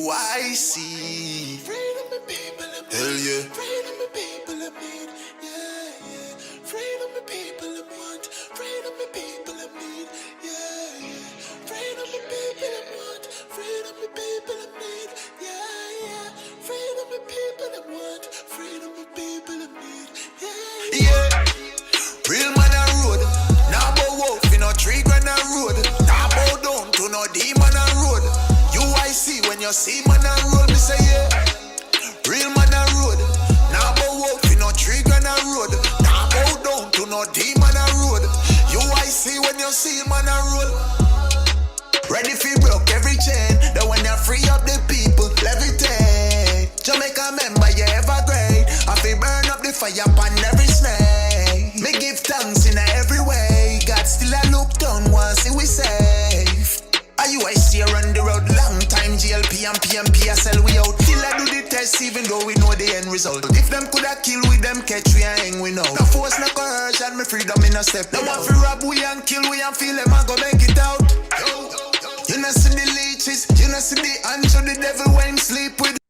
UIC. Freedom the people of need. Hell yeah. Freedom the people of need. Yeah, yeah. Freedom the people of want. Freedom the people of need. Yeah, yeah. Freedom the people of want. Freedom the people of need. Yeah, yeah. Freedom the people of want. Freedom the people of need. Yeah, yeah. Real man a road. Now bow wolf in a tree grand a road. Now bow down to no demon a road. UIC when you see man a road, me say yeah. Real man a road. Now bow wolf in a tree grand a road. Now bow down to no demon a road. UIC when you see man a road. Ready for broke every chain. That when you free up the people, levitate. Jamaica member, you ever great. I feel burn up the fire upon every snake. Me give thanks in every way. God still a look down once we safe. UIC run the road long time. GLP and PMP I sell we out. Till I do the test even though we know the end result. If them coulda kill with them catch we and hang we know. No force, no coercion, me freedom in a step. No one fi rob we and kill we and feel them I go make it out. You know see the leeches, you know see the ants of the devil when him sleep with.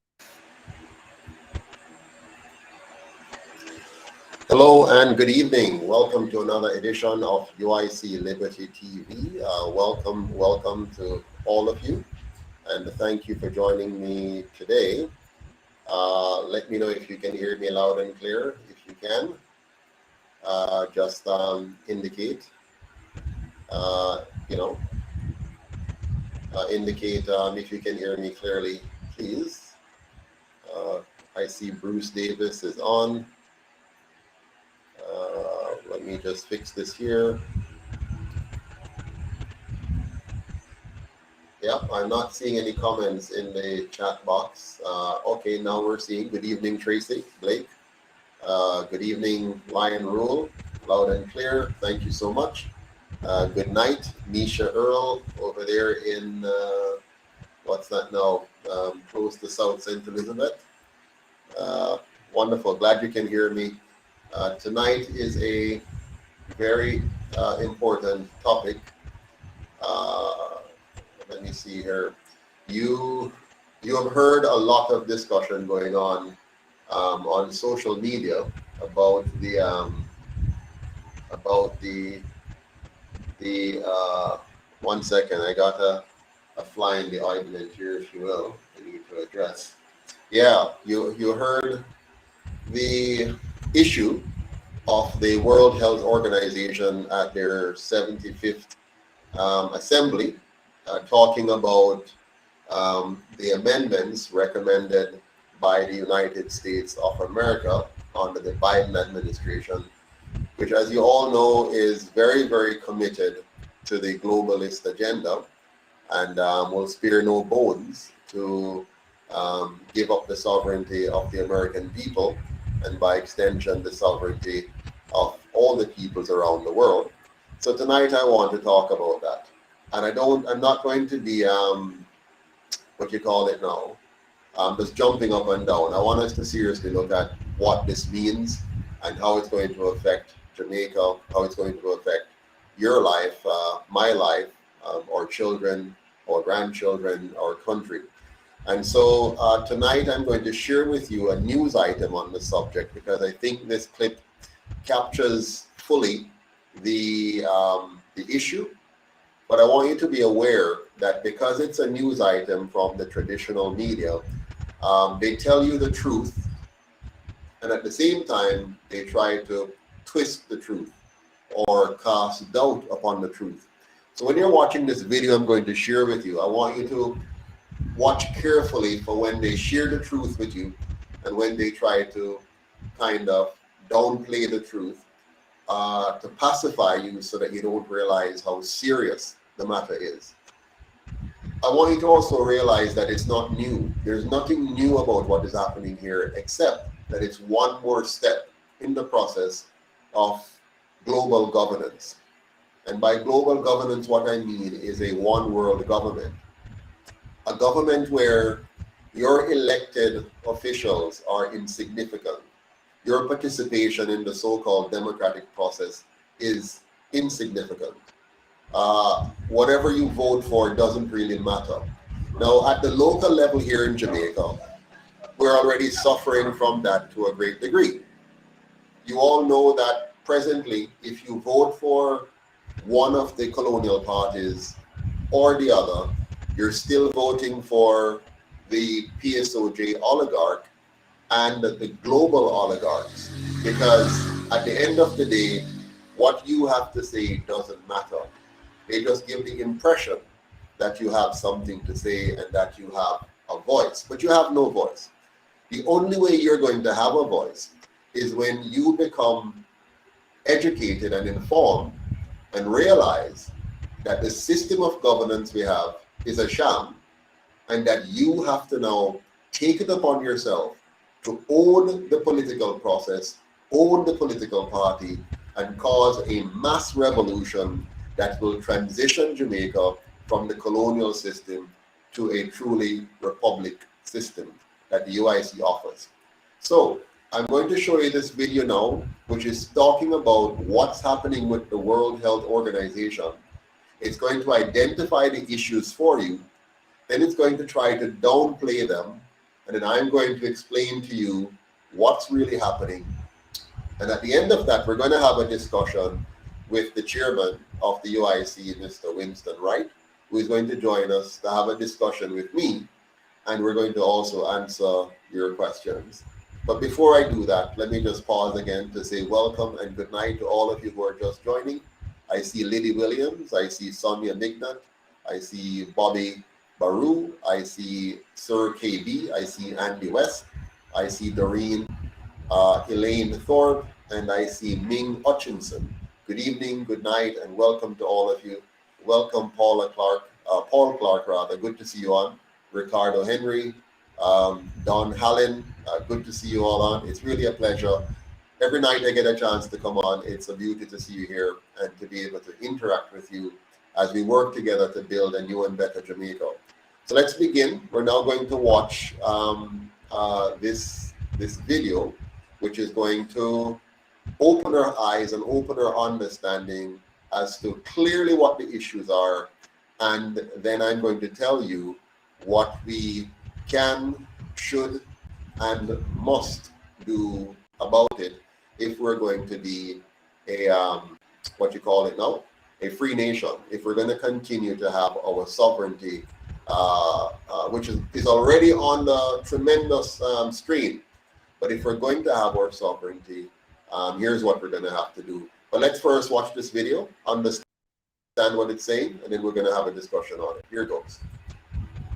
Hello and good evening. Welcome to another edition of UIC Liberty TV. Welcome to all of you, and thank you for joining me today. Let me know if you can hear me loud and clear. If you can, just indicate. Indicate if you can hear me clearly, please. I see Bruce Davis is on. Let me just fix this here. Yeah, I'm not seeing any comments in the chat box. Okay, now we're seeing. Good evening, Tracy, Blake. Good evening, Lion Rule, loud and clear. Thank you so much. Good night, Misha Earl over there in, what's that now? Close to South St. Elizabeth. Wonderful, glad you can hear me. Tonight is a very important topic. Let me see here. You have heard a lot of discussion going on social media about the one second. I got a fly in the ointment here, if you will. I need to address. Yeah, you heard the issue of the World Health Organization at their 75th assembly, talking about the amendments recommended by the United States of America under the Biden administration, which, as you all know, is very, very committed to the globalist agenda and will spare no bones to give up the sovereignty of the American people, and by extension the sovereignty of all the peoples around the world. So tonight I want to talk about that. And I'm not going to be just jumping up and down. I want us to seriously look at what this means and how it's going to affect Jamaica, how it's going to affect your life, my life, our children, our grandchildren, our country. And so tonight I'm going to share with you a news item on the subject, because I think this clip captures fully the issue. But I want you to be aware that because it's a news item from the traditional media, they tell you the truth, and at the same time they try to twist the truth or cast doubt upon the truth. So when you're watching this video I'm going to share with you, I want you to watch carefully for when they share the truth with you and when they try to kind of downplay the truth to pacify you so that you don't realize how serious the matter is. I want you to also realize that it's not new. There's nothing new about what is happening here, except that it's one more step in the process of global governance. And by global governance, what I mean is a one world government. A government where your elected officials are insignificant. Your participation in the so-called democratic process is insignificant. Whatever you vote for doesn't really matter. Now, at the local level here in Jamaica, we're already suffering from that to a great degree. You all know that presently, if you vote for one of the colonial parties or the other, you're still voting for the PSOJ oligarch and the global oligarchs, because at the end of the day, what you have to say doesn't matter. They just give the impression that you have something to say and that you have a voice, but you have no voice. The only way you're going to have a voice is when you become educated and informed and realize that the system of governance we have is a sham, and that you have to now take it upon yourself to own the political process, own the political party, and cause a mass revolution that will transition Jamaica from the colonial system to a truly republic system that the UIC offers. So I'm going to show you this video now, which is talking about what's happening with the World Health Organization. It's going to identify the issues for you, then it's going to try to downplay them, and then I'm going to explain to you what's really happening. And at the end of that, we're going to have a discussion with the chairman of the UIC, Mr. Winston Wright, who is going to join us to have a discussion with me, and we're going to also answer your questions. But before I do that, let me just pause again to say welcome and good night to all of you who are just joining. I see Liddy Williams, I see Sonia Mignat, I see Bobby Baru, I see Sir KB, I see Andy West, I see Doreen Elaine Thorpe, and I see Ming Hutchinson. Good evening, good night, and welcome to all of you. Welcome Paul Clark rather, good to see you on. Ricardo Henry, Don Hallen, good to see you all on. It's really a pleasure. Every night I get a chance to come on. It's a beauty to see you here and to be able to interact with you as we work together to build a new and better Jamaica. So let's begin. We're now going to watch this video, which is going to open our eyes and open our understanding as to clearly what the issues are. And then I'm going to tell you what we can, should, and must do about it if we're going to be a, what you call it now, a free nation, if we're going to continue to have our sovereignty, which is already on the tremendous screen. But if we're going to have our sovereignty, here's what we're going to have to do. But let's first watch this video, understand what it's saying, and then we're going to have a discussion on it. Here goes.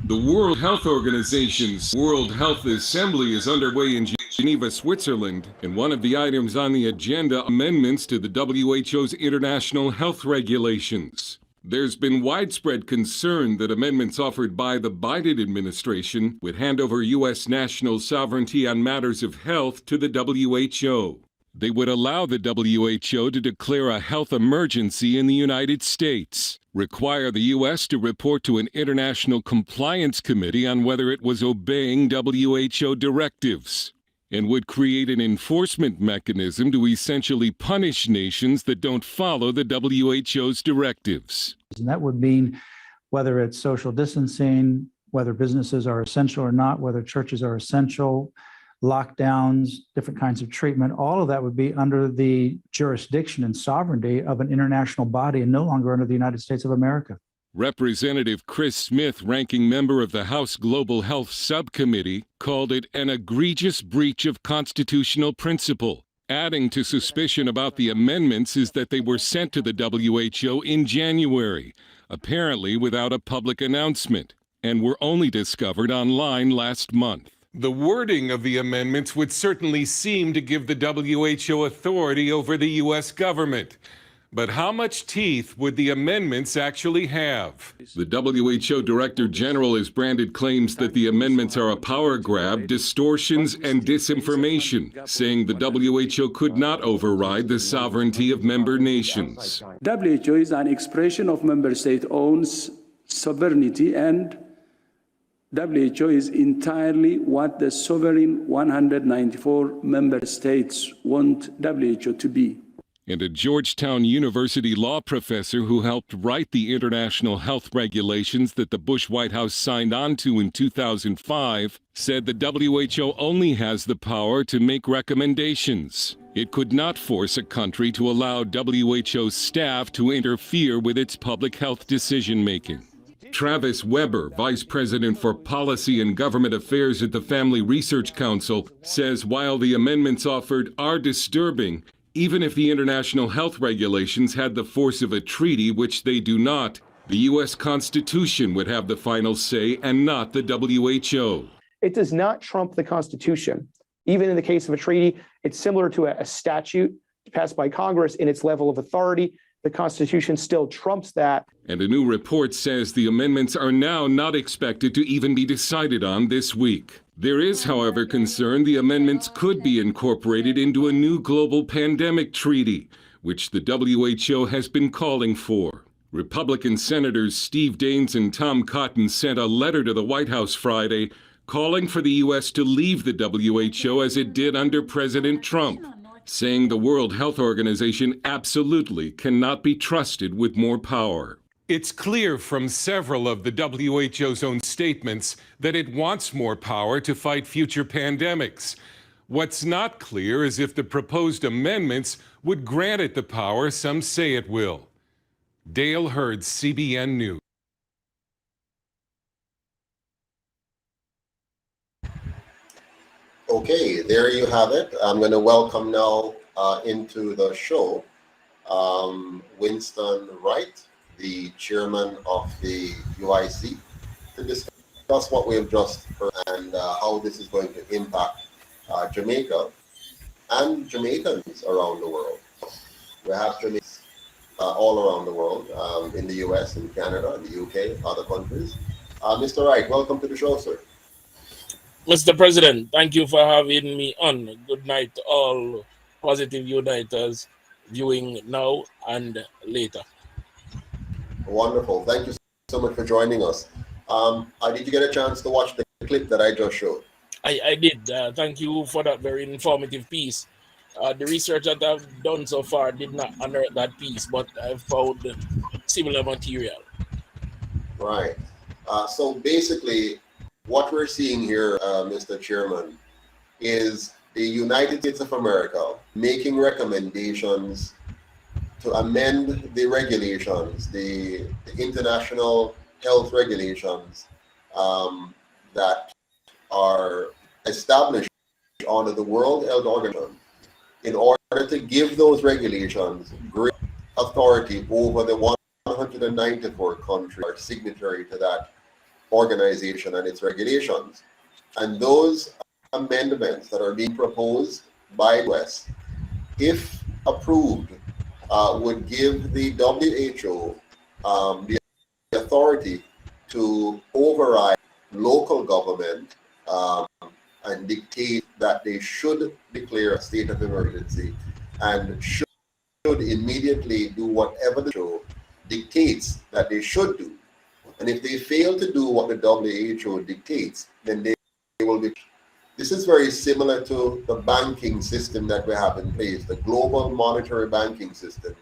The World Health Organization's World Health Assembly is underway in Geneva, Switzerland, and one of the items on the agenda, amendments to the WHO's international health regulations. There's been widespread concern that amendments offered by the Biden administration would hand over U.S. national sovereignty on matters of health to the WHO. They would allow the WHO to declare a health emergency in the United States, require the U.S. to report to an international compliance committee on whether it was obeying WHO directives, and would create an enforcement mechanism to essentially punish nations that don't follow the WHO's directives. And that would mean whether it's social distancing, whether businesses are essential or not, whether churches are essential, lockdowns, different kinds of treatment, all of that would be under the jurisdiction and sovereignty of an international body and no longer under the United States of America. Representative Chris Smith, ranking member of the House Global Health Subcommittee, called it an egregious breach of constitutional principle. Adding to suspicion about the amendments is that they were sent to the WHO in January, apparently without a public announcement, and were only discovered online last month. The wording of the amendments would certainly seem to give the WHO authority over the U.S. government. But how much teeth would the amendments actually have? The WHO Director General has branded claims that the amendments are a power grab, distortions, and disinformation, saying the WHO could not override the sovereignty of member nations. WHO is an expression of member state-owned sovereignty, and WHO is entirely what the sovereign 194 member states want WHO to be. and a Georgetown University law professor who helped write the international health regulations that the Bush White House signed on to in 2005, said the WHO only has the power to make recommendations. It could not force a country to allow WHO staff to interfere with its public health decision-making. Travis Weber, Vice President for Policy and Government Affairs at the Family Research Council, says while the amendments offered are disturbing, even if the international health regulations had the force of a treaty, which they do not, the U.S. Constitution would have the final say and not the WHO. It does not trump the Constitution. Even in the case of a treaty, it's similar to a statute passed by Congress in its level of authority. The Constitution still trumps that. And a new report says the amendments are now not expected to even be decided on this week. There is, however, concern the amendments could be incorporated into a new global pandemic treaty, which the WHO has been calling for. Republican Senators Steve Daines and Tom Cotton sent a letter to the White House Friday calling for the U.S. to leave the WHO as it did under President Trump, saying the World Health Organization absolutely cannot be trusted with more power. It's clear from several of the WHO's own statements that it wants more power to fight future pandemics. What's not clear is if the proposed amendments would grant it the power some say it will. Dale Hurd, CBN News. Okay, there you have it. I'm going to welcome now into the show Winston Wright, the chairman of the UIC, to discuss what we've just heard and how this is going to impact Jamaica and Jamaicans around the world. We have Jamaicans all around the world, in the US, in Canada, in the UK, other countries. Mr. Wright, welcome to the show, sir. Mr. President, thank you for having me on. Good night to all Positive Uniters viewing now and later. Wonderful. Thank you so much for joining us. Did you get a chance to watch the clip that I just showed? I did. Thank you for that very informative piece. The research that I've done so far did not unearth that piece, but I've found similar material. Right. So basically, what we're seeing here, Mr. Chairman, is the United States of America making recommendations to amend the regulations, the international health regulations that are established under the World Health Organization in order to give those regulations great authority over the 194 countries are signatory to that organization and its regulations. And those amendments that are being proposed by the US, if approved, would give the WHO the authority to override local government and dictate that they should declare a state of emergency and should immediately do whatever the WHO dictates that they should do. And if they fail to do what the WHO dictates, then they will be. This is very similar to the banking system that we have in place, the global monetary banking system,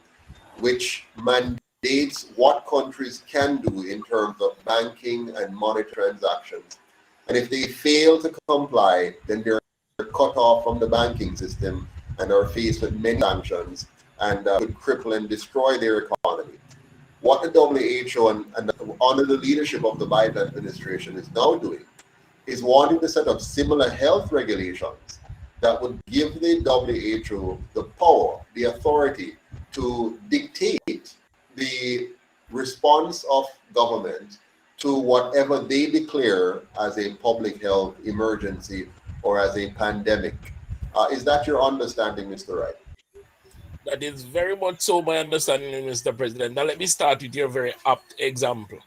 which mandates what countries can do in terms of banking and money transactions. And if they fail to comply, then they're cut off from the banking system and are faced with many sanctions and could cripple and destroy their economy. What the WHO and under the leadership of the Biden administration is now doing is wanting to set up similar health regulations that would give the WHO the power, the authority to dictate the response of government to whatever they declare as a public health emergency or as a pandemic. Is that your understanding, Mr. Wright? That is very much so my understanding, Mr. President. Now let me start with your very apt example.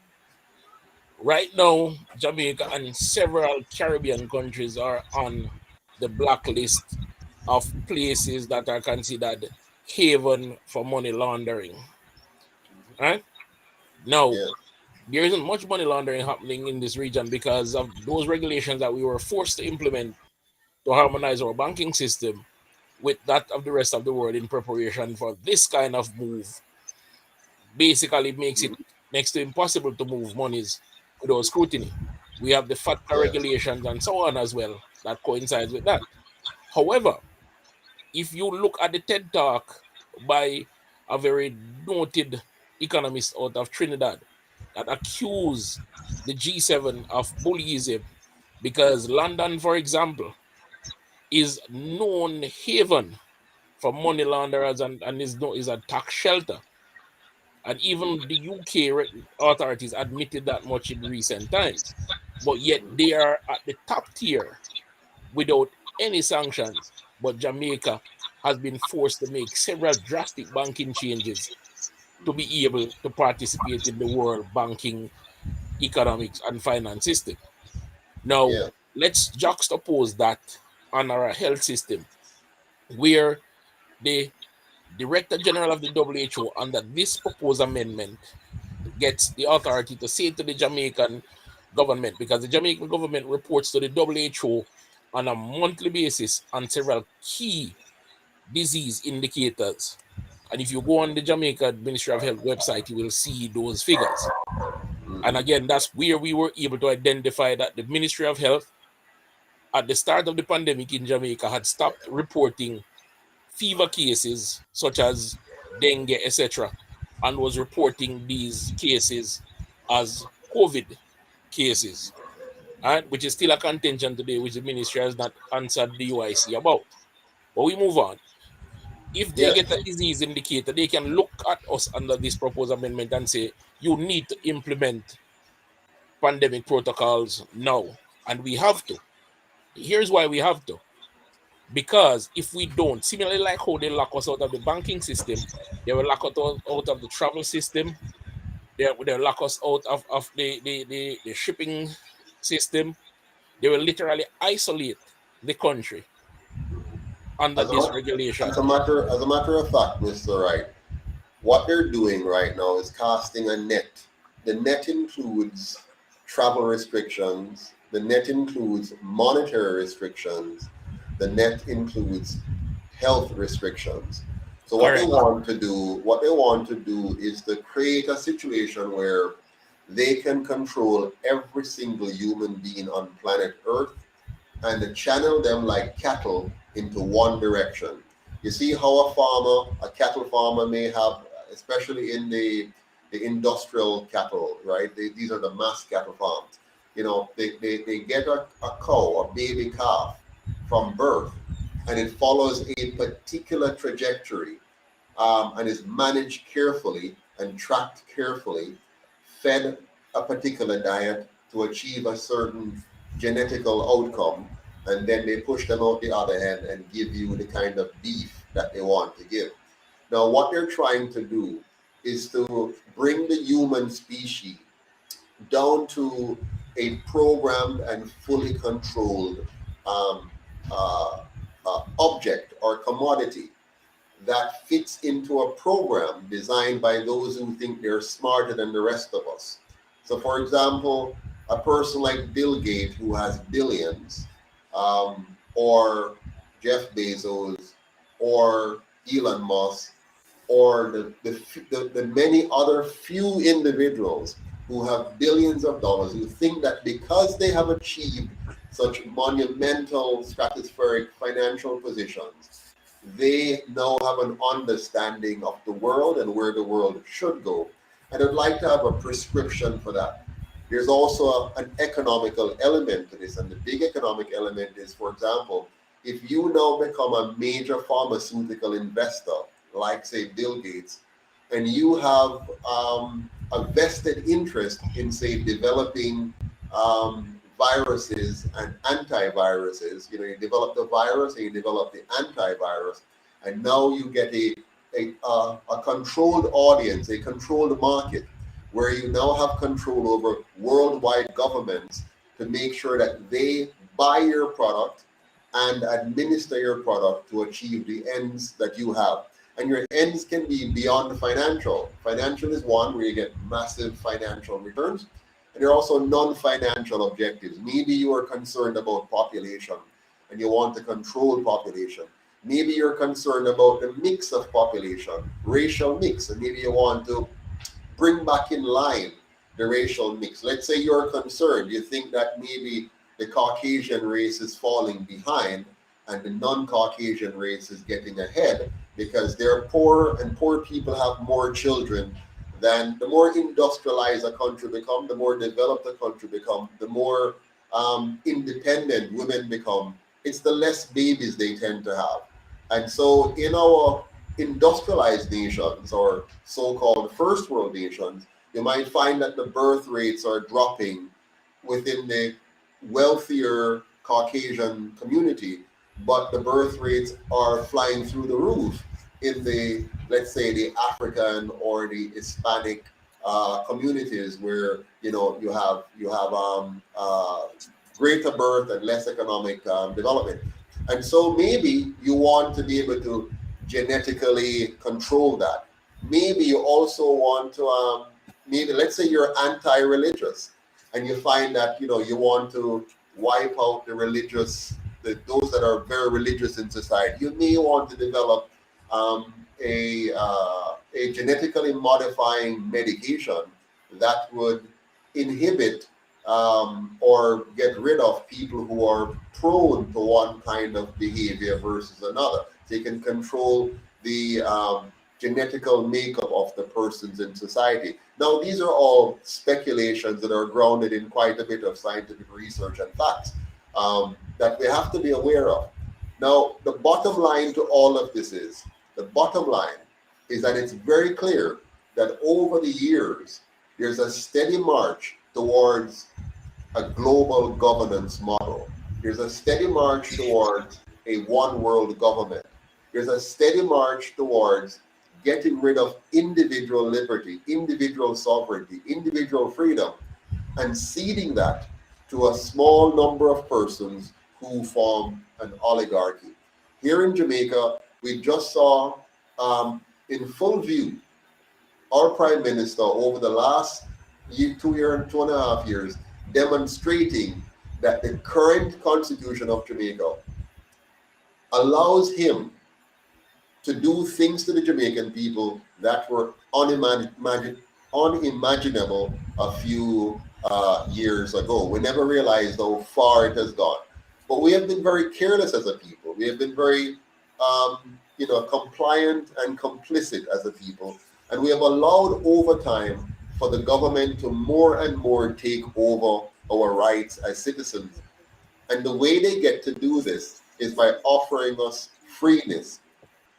Right now, Jamaica and several Caribbean countries are on the blacklist of places that are considered haven for money laundering. Right? Now, there isn't much money laundering happening in this region because of those regulations that we were forced to implement to harmonize our banking system with that of the rest of the world in preparation for this kind of move basically makes it next to impossible to move monies without scrutiny. We have the FATCA Yes. regulations and so on as well that coincides with that. However, if you look at the TED Talk by a very noted economist out of Trinidad that accused the G7 of bullyism because London, for example, is known haven for money launderers and is a tax shelter. And even the UK authorities admitted that much in recent times. But yet they are at the top tier without any sanctions. But Jamaica has been forced to make several drastic banking changes to be able to participate in the world banking, economics, and finance system. Now, Yeah. let's juxtapose that on our health system, where the Director General of the WHO, under this proposed amendment, gets the authority to say to the Jamaican government, because the Jamaican government reports to the WHO on a monthly basis on several key disease indicators. And if you go on the Jamaica Ministry of Health website, you will see those figures. And again, that's where we were able to identify that the Ministry of Health at the start of the pandemic in Jamaica had stopped reporting fever cases such as dengue, etc., and was reporting these cases as COVID cases, right? Which is still a contention today, which the ministry has not answered the UIC about. But we move on. If they get Yes. a disease indicator, they can look at us under this proposed amendment and say, you need to implement pandemic protocols now. And we have to. Here's why we have to. Because if we don't, similarly like how they lock us out of the banking system, they will lock us out of the travel system, they'll lock us out of the shipping system, they will literally isolate the country under As a, this ma- regulation. as a matter of fact, Mr. Wright, what they're doing right now is casting a net. The net includes travel restrictions, the net includes monetary restrictions, the net includes health restrictions. So Correct. what they want to do is to create a situation where they can control every single human being on planet Earth and to channel them like cattle into one direction. You see how a cattle farmer may have, especially in the industrial cattle, right? These are the mass cattle farms. You know, they get a cow, a baby calf from birth, and it follows a particular trajectory and is managed carefully and tracked carefully, fed a particular diet to achieve a certain genetical outcome, and then they push them out the other end and give you the kind of beef that they want to give. Now, what they're trying to do is to bring the human species down to a programmed and fully controlled um, object or commodity that fits into a program designed by those who think they're smarter than the rest of us. So, for example, a person like Bill Gates, who has billions, or Jeff Bezos, or Elon Musk, or the many other few individuals who have billions of dollars who think that because they have achieved such monumental stratospheric financial positions, they now have an understanding of the world and where the world should go. And I'd like to have a prescription for that. There's also an economical element to this, and the big economic element is, for example, if you now become a major pharmaceutical investor, like say Bill Gates, and you have a vested interest in say developing viruses and antiviruses, you know, you develop the virus and you develop the antivirus, and now you get a controlled audience, a controlled market, where you now have control over worldwide governments to make sure that they buy your product and administer your product to achieve the ends that you have. And your ends can be beyond financial. Financial is one where you get massive financial returns. And there are also non-financial objectives. Maybe you are concerned about population and you want to control population. Maybe you're concerned about the mix of population, racial mix, and maybe you want to bring back in line the racial mix. Let's say you're concerned, you think that maybe the Caucasian race is falling behind and the non-Caucasian race is getting ahead because they're poor and poor people have more children. Then the more industrialized a country become, the more developed a country become, the more independent women become, it's the less babies they tend to have. And so in our industrialized nations or so-called first world nations, you might find that the birth rates are dropping within the wealthier Caucasian community, but the birth rates are flying through the roof in the, let's say, the African or the Hispanic communities where you have greater birth and less economic development. And so maybe you want to be able to genetically control that. Maybe you also want to maybe let's say you're anti-religious and you find that you want to wipe out the religious, those that are very religious in society. You may want to develop a genetically modifying medication that would inhibit or get rid of people who are prone to one kind of behavior versus another. They can control the genetical makeup of the persons in society. Now, these are all speculations that are grounded in quite a bit of scientific research and facts that we have to be aware of. Now, the bottom line to all of this is that it's very clear that over the years, there's a steady march towards a global governance model. There's a steady march towards a one world government. There's a steady march towards getting rid of individual liberty, individual sovereignty, individual freedom, and ceding that to a small number of persons who form an oligarchy. Here in Jamaica, we just saw in full view our Prime Minister over the last 2.5 years demonstrating that the current constitution of Jamaica allows him to do things to the Jamaican people that were unimaginable a few years ago. We never realized how far it has gone. But we have been very careless as a people. We have been very compliant and complicit as a people. And we have allowed over time for the government to more and more take over our rights as citizens. And the way they get to do this is by offering us freeness.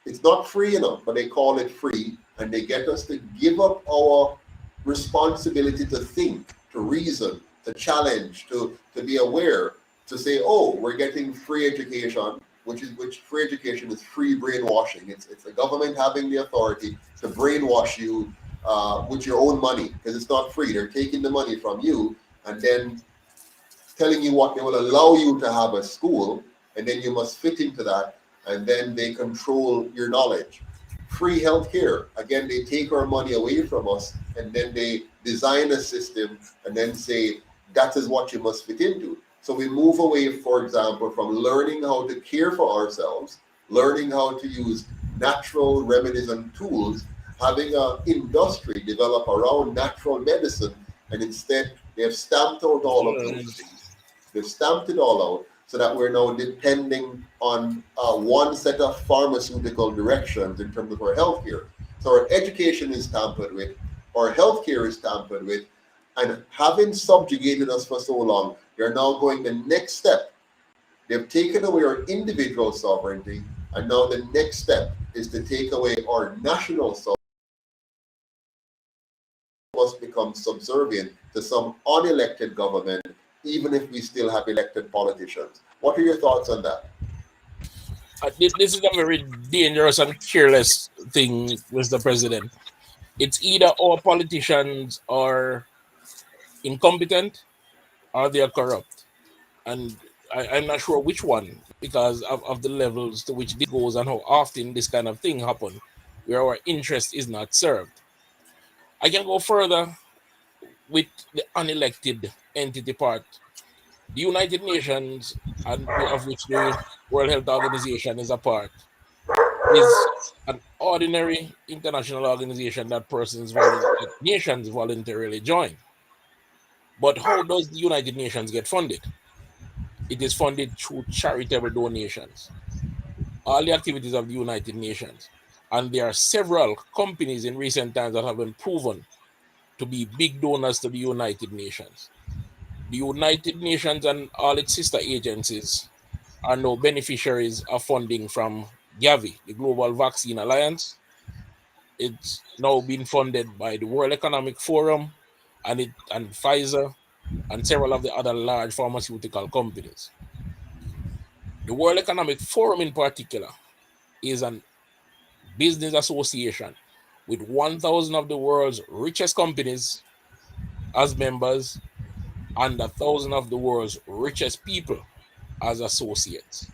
It's not free enough, but they call it free, and they get us to give up our responsibility to think, to reason, to challenge, to be aware, to say, oh, we're getting free education, which free education is free brainwashing. It's the government having the authority to brainwash you with your own money, because it's not free. They're taking the money from you and then telling you what they will allow you to have at school, and then you must fit into that, and then they control your knowledge. Free healthcare, again, they take our money away from us, and then they design a system and then say, that is what you must fit into. So we move away, for example, from learning how to care for ourselves, learning how to use natural remedies and tools, having an industry develop around natural medicine, and instead they have stamped out all of those things. They've stamped it all out so that we're now depending on one set of pharmaceutical directions in terms of our healthcare. So our education is tampered with, our healthcare is tampered with, and having subjugated us for so long, they're now going the next step. They've taken away our individual sovereignty, and now the next step is to take away our national sovereignty. Must become subservient to some unelected government, even if we still have elected politicians. What are your thoughts on that? This is a very dangerous and careless thing, Mr. President. It's either our politicians are incompetent or they are corrupt. And I'm not sure which one, because of the levels to which this goes and how often this kind of thing happens, where our interest is not served. I can go further with the unelected entity part. The United Nations, and of which the World Health Organization is a part, is an ordinary international organization that nations voluntarily join. But how does the United Nations get funded? It is funded through charitable donations. All the activities of the United Nations. And there are several companies in recent times that have been proven to be big donors to the United Nations. The United Nations and all its sister agencies are now beneficiaries of funding from Gavi, the Global Vaccine Alliance. It's now being funded by the World Economic Forum and Pfizer and several of the other large pharmaceutical companies. The World Economic Forum in particular is an business association with 1,000 of the world's richest companies as members and 1,000 of the world's richest people as associates.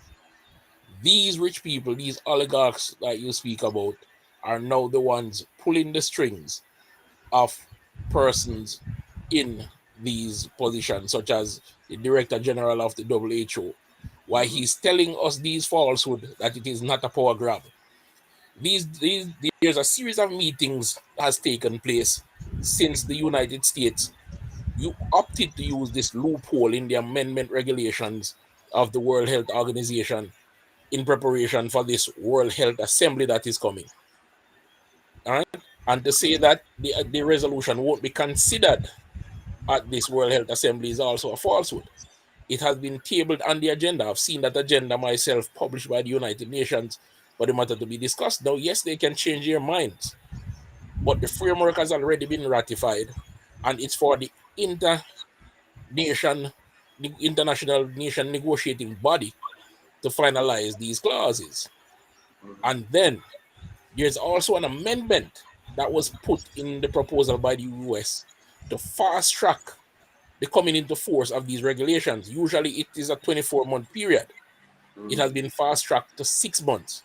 These rich people, these oligarchs that you speak about, are now the ones pulling the strings of persons in these positions, such as the Director General of the WHO, why he's telling us these falsehoods that it is not a power grab. There's a series of meetings that has taken place since the United States you opted to use this loophole in the amendment regulations of the World Health Organization in preparation for this World Health Assembly that is coming. All right. And to say that the resolution won't be considered at this World Health Assembly is also a falsehood. It has been tabled on the agenda. I've seen that agenda myself published by the United Nations for the matter to be discussed. Now, yes, they can change their minds, but the framework has already been ratified, and it's for the international nation negotiating body to finalize these clauses. And then there's also an amendment that was put in the proposal by the US to fast track the coming into force of these regulations. Usually it is a 24-month period. It has been fast tracked to 6 months.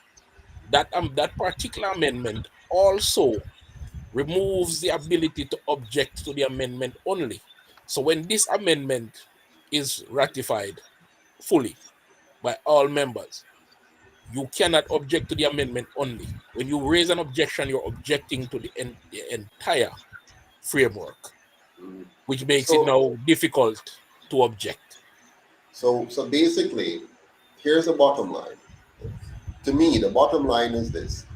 That particular amendment also removes the ability to object to the amendment only. So when this amendment is ratified fully by all members, you cannot object to the amendment only. When you raise an objection, you're objecting to the entire framework, which makes it now difficult to object. So basically, here's the bottom line. To me, the bottom line is this.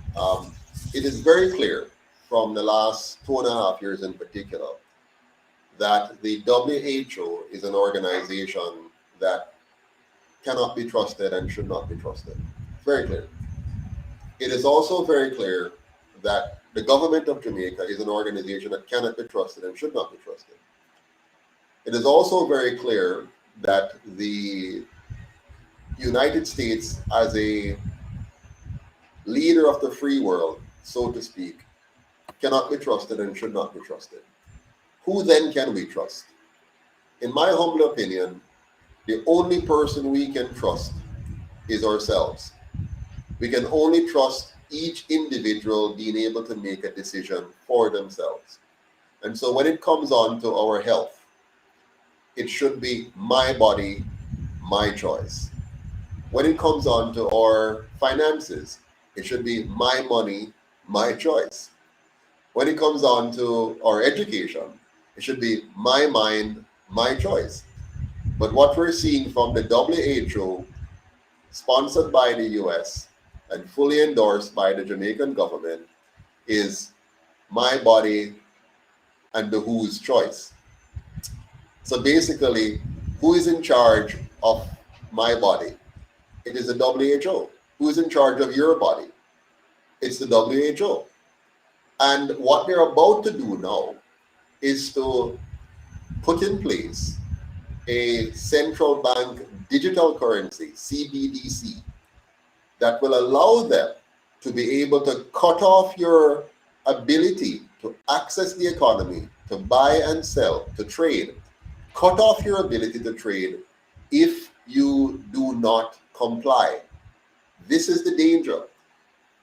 It is very clear from the last 2.5 years in particular that the WHO is an organization that cannot be trusted and should not be trusted. Very clear. It is also very clear that the government of Jamaica is an organization that cannot be trusted and should not be trusted. It is also very clear that the United States, as a leader of the free world, so to speak, cannot be trusted and should not be trusted. Who then can we trust? In my humble opinion, the only person we can trust is ourselves. We can only trust each individual being able to make a decision for themselves. And so when it comes on to our health, it should be my body, my choice. When it comes on to our finances, it should be my money, my choice. When it comes on to our education, it should be my mind, my choice. But what we're seeing from the WHO, sponsored by the US and fully endorsed by the Jamaican government, is my body and the WHO's choice. So basically, who is in charge of my body? It is the WHO. Who is in charge of your body? It's the WHO. And what they're about to do now is to put in place a central bank digital currency, CBDC, that will allow them to be able to cut off your ability to access the economy, to buy and sell, to trade, cut off your ability to trade if you do not comply. This is the danger.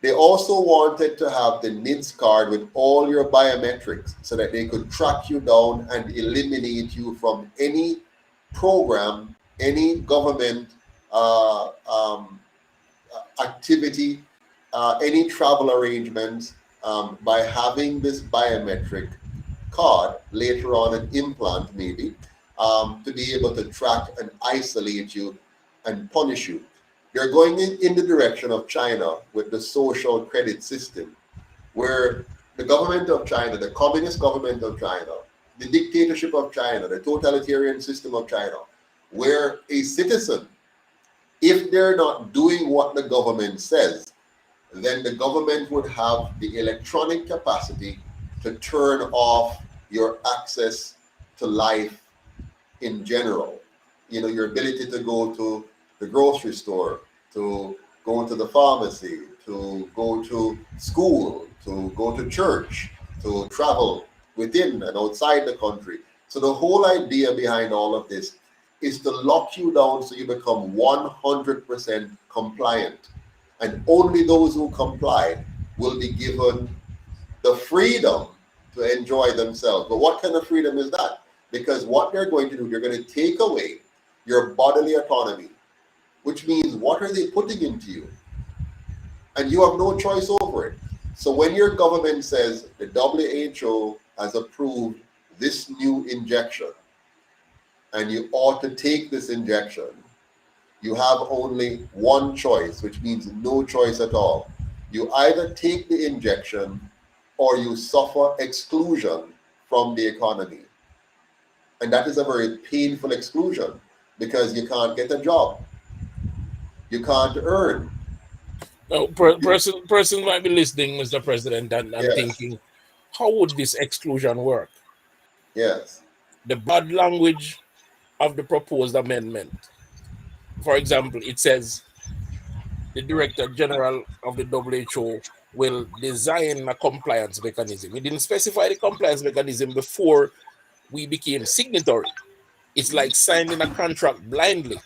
They also wanted to have the NIDS card with all your biometrics so that they could track you down and eliminate you from any program, any government activity any travel arrangements by having this biometric card, later on an implant maybe, to be able to track and isolate you and punish you. They're going in the direction of China with the social credit system, where the government of China, the communist government of China, the dictatorship of China, the totalitarian system of China, where a citizen, if they're not doing what the government says, then the government would have the electronic capacity to turn off your access to life in general. You know, your ability to go to the grocery store, to go to the pharmacy, to go to school, to go to church, to travel within and outside the country. So the whole idea behind all of this is to lock you down so you become 100% compliant. And only those who comply will be given the freedom to enjoy themselves. But what kind of freedom is that? Because what they're going to do, they're going to take away your bodily autonomy, which means what are they putting into you? And you have no choice over it. So when your government says the WHO has approved this new injection and you ought to take this injection, you have only one choice, which means no choice at all. You either take the injection or you suffer exclusion from the economy. And that is a very painful exclusion because you can't get a job. You can't earn. Now, person might be listening, Mr. President, and Yes. thinking, how would this exclusion work? Yes. The bad language of the proposed amendment. For example, it says the Director General of the WHO will design a compliance mechanism. We didn't specify the compliance mechanism before we became signatory. It's like signing a contract blindly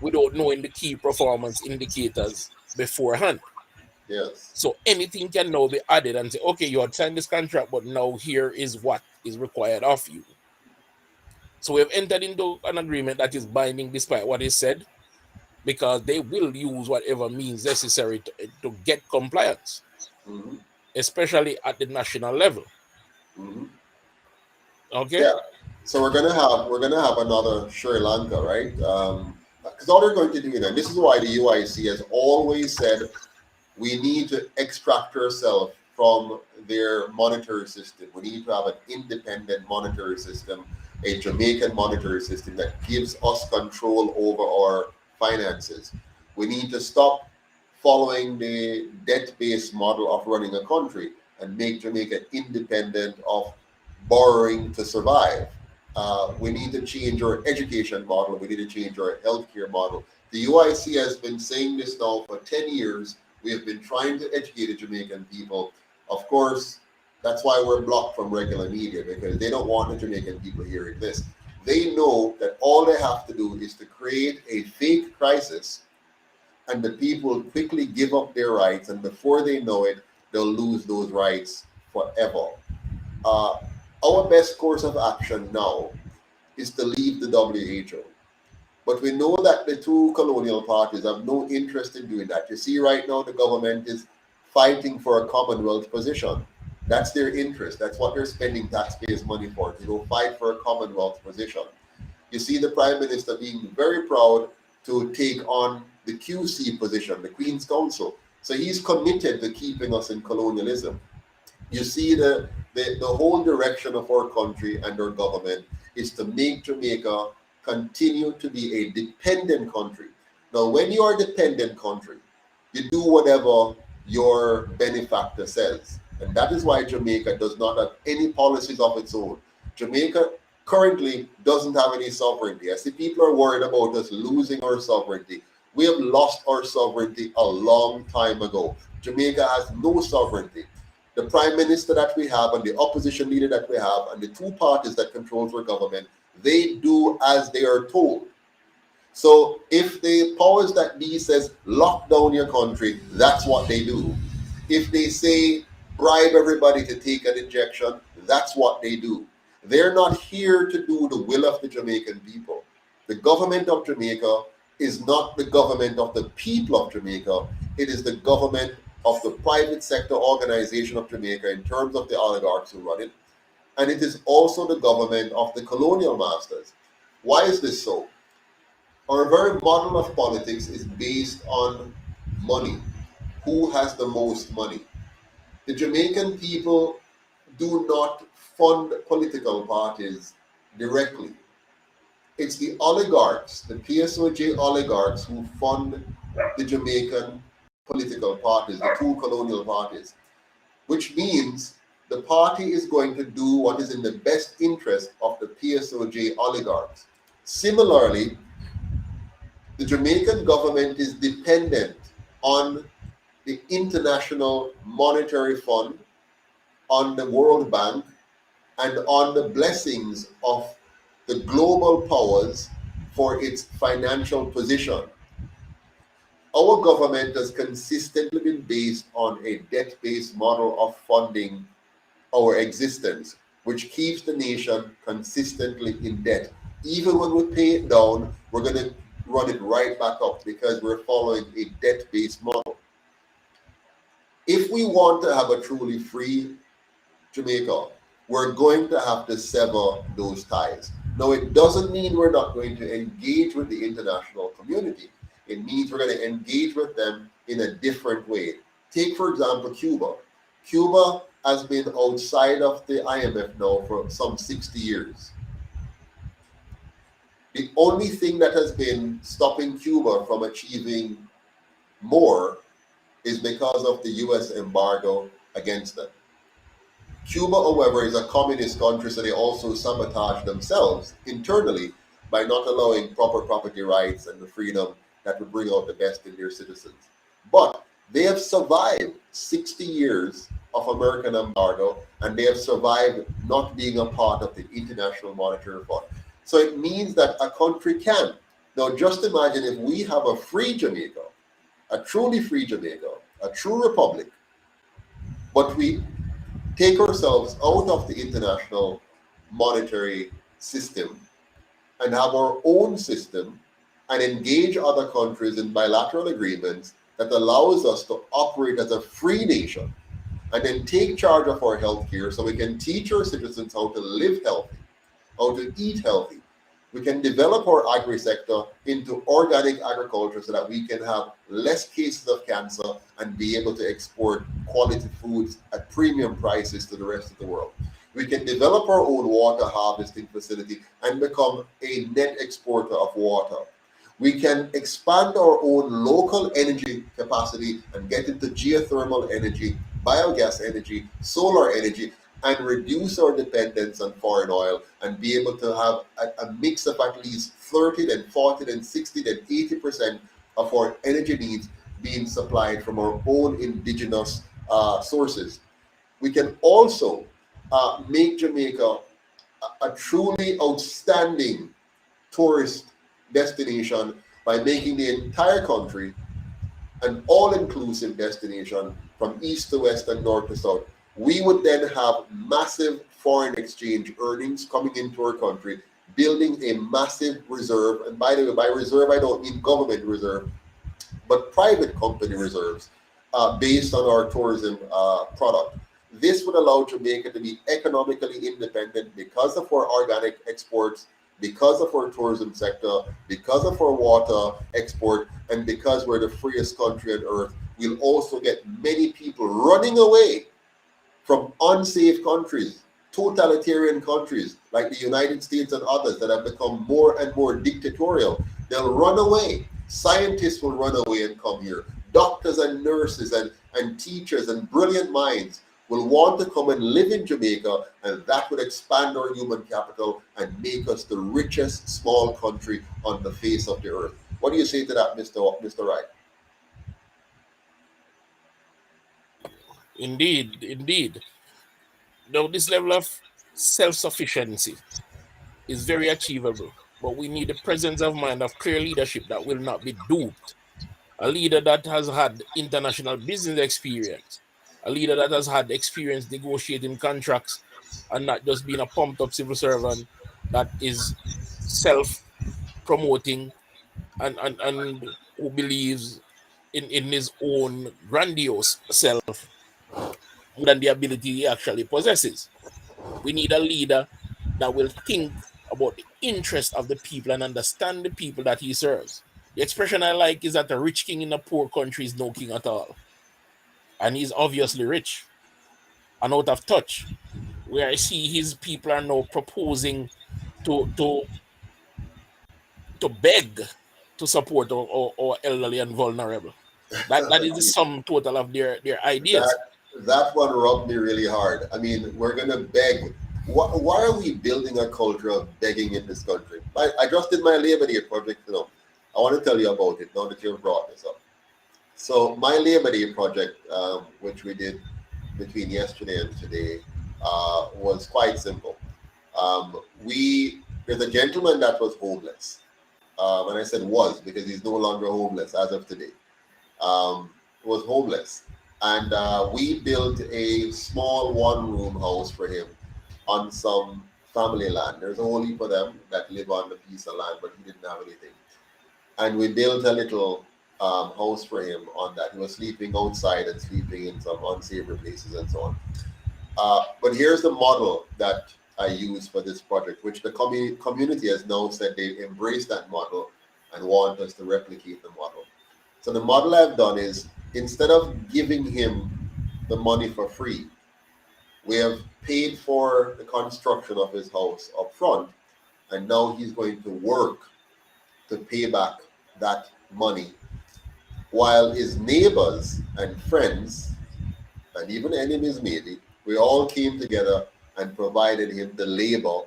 without knowing the key performance indicators beforehand. Yes. So anything can now be added and say, okay, you had signed this contract, but now here is what is required of you. So we have entered into an agreement that is binding despite what is said, because they will use whatever means necessary to get compliance, especially at the national level. Okay. Yeah. So we're gonna have another Sri Lanka, right? Because all they're going to do, and this is why the UIC has always said we need to extract ourselves from their monetary system. We need to have an independent monetary system, a Jamaican monetary system that gives us control over our finances. We need to stop following the debt-based model of running a country and make Jamaica independent of borrowing to survive. We need to change our education model. We need to change our healthcare model. The UIC has been saying this now for 10 years. We have been trying to educate the Jamaican people. Of course, that's why we're blocked from regular media, because they don't want the Jamaican people hearing this. They know that all they have to do is to create a fake crisis, and the people quickly give up their rights, and before they know it, they'll lose those rights forever. Our best course of action now is to leave the WHO. But we know that the two colonial parties have no interest in doing that. You see, right now, the government is fighting for a Commonwealth position. That's their interest. That's what they're spending taxpayers' money for, to go fight for a Commonwealth position. You see the Prime Minister being very proud to take on the QC position, the Queen's Council. So he's committed to keeping us in colonialism. You see the whole direction of our country and our government is to make Jamaica continue to be a dependent country. Now, when you are a dependent country, you do whatever your benefactor says. And that is why Jamaica does not have any policies of its own. Jamaica currently doesn't have any sovereignty. I see people are worried about us losing our sovereignty. We have lost our sovereignty a long time ago. Jamaica has no sovereignty. The Prime Minister that we have and the opposition leader that we have and the two parties that control our government, they do as they are told. So if the powers that be says lock down your country, that's what they do. If they say bribe everybody to take an injection, that's what they do. They're not here to do the will of the Jamaican people. The government of Jamaica is not the government of the people of Jamaica. It is the government of the private sector organization of Jamaica in terms of the oligarchs who run it, and it is also the government of the colonial masters. Why is this so? Our very model of politics is based on money. Who has the most money? The Jamaican people do not fund political parties directly. It's the oligarchs, the PSOJ oligarchs, who fund the Jamaican political parties, the two colonial parties, which means the party is going to do what is in the best interest of the PSOJ oligarchs. Similarly, the Jamaican government is dependent on the International Monetary Fund, on the World Bank, and on the blessings of the global powers for its financial position. Our government has consistently been based on a debt-based model of funding our existence, which keeps the nation consistently in debt. Even when we pay it down, we're going to run it right back up because we're following a debt-based model. If we want to have a truly free Jamaica, we're going to have to sever those ties. Now, it doesn't mean we're not going to engage with the international community. It means we're going to engage with them in a different way. Take, for example, Cuba. Cuba has been outside of the IMF now for some 60 years. The only thing that has been stopping Cuba from achieving more is because of the US embargo against them. Cuba, however, is a communist country, so they also sabotage themselves internally by not allowing proper property rights and the freedom that would bring out the best in their citizens. But they have survived 60 years of American embargo, and they have survived not being a part of the International Monetary Fund. So it means that a country can. Now, just imagine if we have a free Jamaica, a truly free Jamaica, a true republic, but we take ourselves out of the international monetary system and have our own system and engage other countries in bilateral agreements that allows us to operate as a free nation, and then take charge of our healthcare so we can teach our citizens how to live healthy, how to eat healthy. We can develop our agri-sector into organic agriculture so that we can have less cases of cancer and be able to export quality foods at premium prices to the rest of the world. We can develop our own water harvesting facility and become a net exporter of water. We can expand our own local energy capacity and get into geothermal energy, biogas energy, solar energy, and reduce our dependence on foreign oil and be able to have a mix of at least 30, then 40, then 60, then 80% of our energy needs being supplied from our own indigenous sources. We can also make Jamaica a truly outstanding tourist destination by making the entire country an all-inclusive destination from east to west and north to south. We would then have massive foreign exchange earnings coming into our country, building a massive reserve. And by the way, by reserve, I don't mean government reserve, but private company reserves based on our tourism product. This would allow Jamaica to be economically independent because of our organic exports, because of our tourism sector, because of our water export, and because we're the freest country on earth. We'll also get many people running away from unsafe countries, totalitarian countries like the United States and others that have become more and more dictatorial. They'll run away. Scientists will run away and come here. Doctors and nurses and teachers and brilliant minds will want to come and live in Jamaica, and that would expand our human capital and make us the richest small country on the face of the earth. What do you say to that, Mr. Wright? Indeed, indeed. Now, this level of self-sufficiency is very achievable, but we need the presence of mind of clear leadership that will not be duped. A leader that has had international business experience, a leader that has had experience negotiating contracts and not just being a pumped-up civil servant that is self-promoting and who believes in his own grandiose self more than the ability he actually possesses. We need a leader that will think about the interest of the people and understand the people that he serves. The expression I like is that a rich king in a poor country is no king at all. And he's obviously rich and out of touch. Where I see his people are now proposing to to to beg to support our elderly and vulnerable. That is the sum total of their ideas. That one rubbed me really hard. I mean, we're gonna beg. Why are we building a culture of begging in this country? I just did my Labor Day project. I want to tell you about it now that you've brought this up. So my Labor Day project, which we did between yesterday and today, was quite simple. There's a gentleman that was homeless, and I said was because he's no longer homeless as of today. Was homeless, and we built a small one-room house for him on some family land. There's a whole heap of them that live on the piece of land, but he didn't have anything. And we built a little house for him on that. He was sleeping outside and sleeping in some unsavory places and so on. But here's the model that I use for this project, which the community has now said they embrace that model and want us to replicate the model. So the model I've done is, instead of giving him the money for free, we have paid for the construction of his house up front, and now he's going to work to pay back that money, while his neighbors and friends and even enemies maybe, we all came together and provided him the labor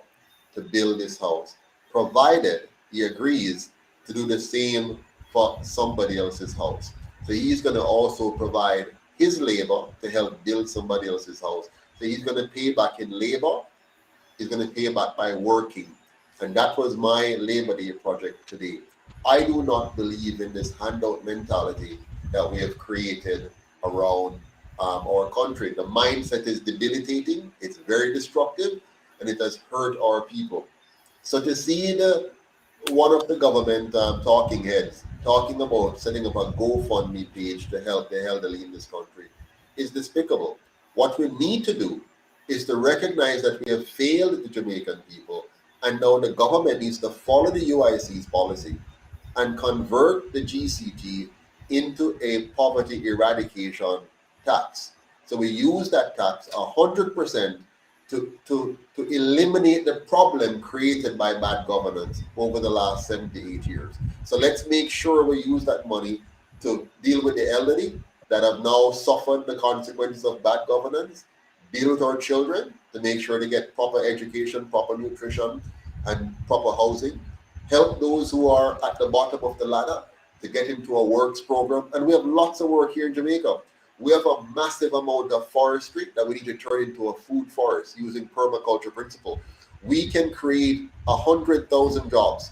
to build this house, provided he agrees to do the same for somebody else's house. So he's going to also provide his labor to help build somebody else's house. So he's going to pay back in labor, he's going to pay back by working. And that was my Labor Day project today. I do not believe in this handout mentality that we have created around our country. The mindset is debilitating, it's very destructive, and it has hurt our people. So to see one of the government talking heads talking about setting up a GoFundMe page to help the elderly in this country is despicable. What we need to do is to recognize that we have failed the Jamaican people, and now the government needs to follow the UIC's policy and convert the GCT into a poverty eradication tax. So we use that tax 100% to eliminate the problem created by bad governance over the last 78 years. So let's make sure we use that money to deal with the elderly that have now suffered the consequences of bad governance, deal with our children to make sure they get proper education, proper nutrition, and proper housing, help those who are at the bottom of the ladder to get into a works program. And we have lots of work here in Jamaica. We have a massive amount of forestry that we need to turn into a food forest using permaculture principle. We can create 100,000 jobs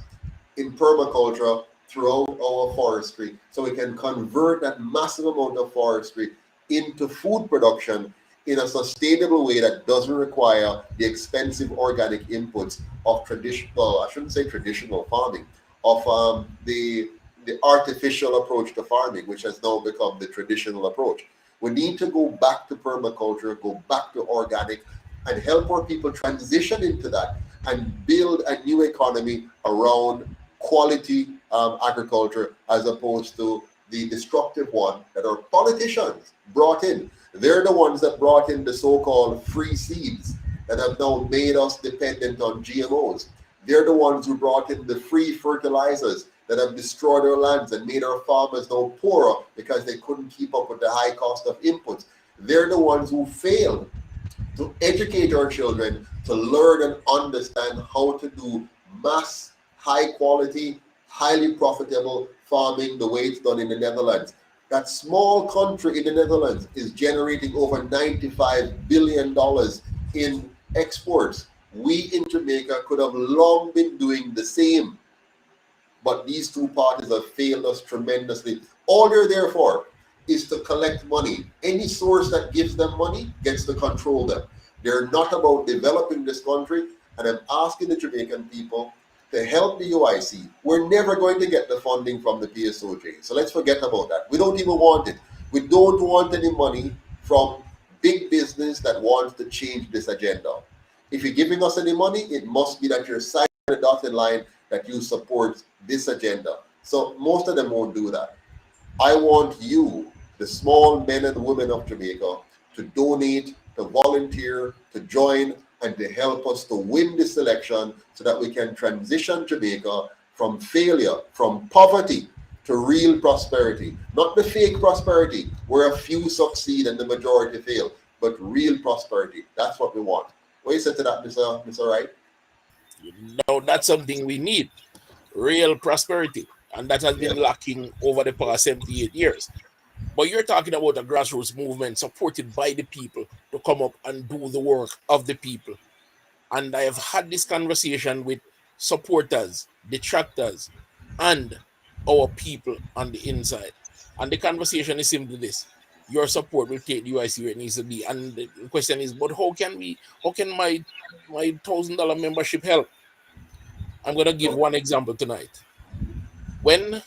in permaculture throughout our forestry, so we can convert that massive amount of forestry into food production in a sustainable way that doesn't require the expensive organic inputs of traditional, I shouldn't say traditional farming, of the artificial approach to farming, which has now become the traditional approach. We need to go back to permaculture, go back to organic, and help our people transition into that and build a new economy around quality agriculture, as opposed to the destructive one that our politicians brought in. They're the ones that brought in the so-called free seeds that have now made us dependent on GMOs. They're the ones who brought in the free fertilizers that have destroyed our lands and made our farmers now poorer because they couldn't keep up with the high cost of inputs. They're the ones who failed to educate our children to learn and understand how to do mass, high quality, highly profitable farming the way it's done in the Netherlands. That small country in the Netherlands is generating over $95 billion in exports. We in Jamaica could have long been doing the same, but these two parties have failed us tremendously. All they're there for is to collect money. Any source that gives them money gets to control them. They're not about developing this country, and I'm asking the Jamaican people to help the UIC, we're never going to get the funding from the PSOJ. So let's forget about that. We don't even want it. We don't want any money from big business that wants to change this agenda. If you're giving us any money, it must be that you're signing the dotted line that you support this agenda. So most of them won't do that. I want you, the small men and women of Jamaica, to donate, to volunteer, to join, and to help us to win this election so that we can transition Jamaica from failure, from poverty, to real prosperity. Not the fake prosperity where a few succeed and the majority fail, but real prosperity. That's what we want. What do you say to that, Mr. Wright? Now, that's something we need, real prosperity. And that has been lacking over the past 78 years. But you're talking about a grassroots movement supported by the people to come up and do the work of the people. And I have had this conversation with supporters, detractors, and our people on the inside. And the conversation is simply this: your support will take the UIC where it needs to be. And the question is, but how can my $1,000 membership help? I'm going to give one example tonight. When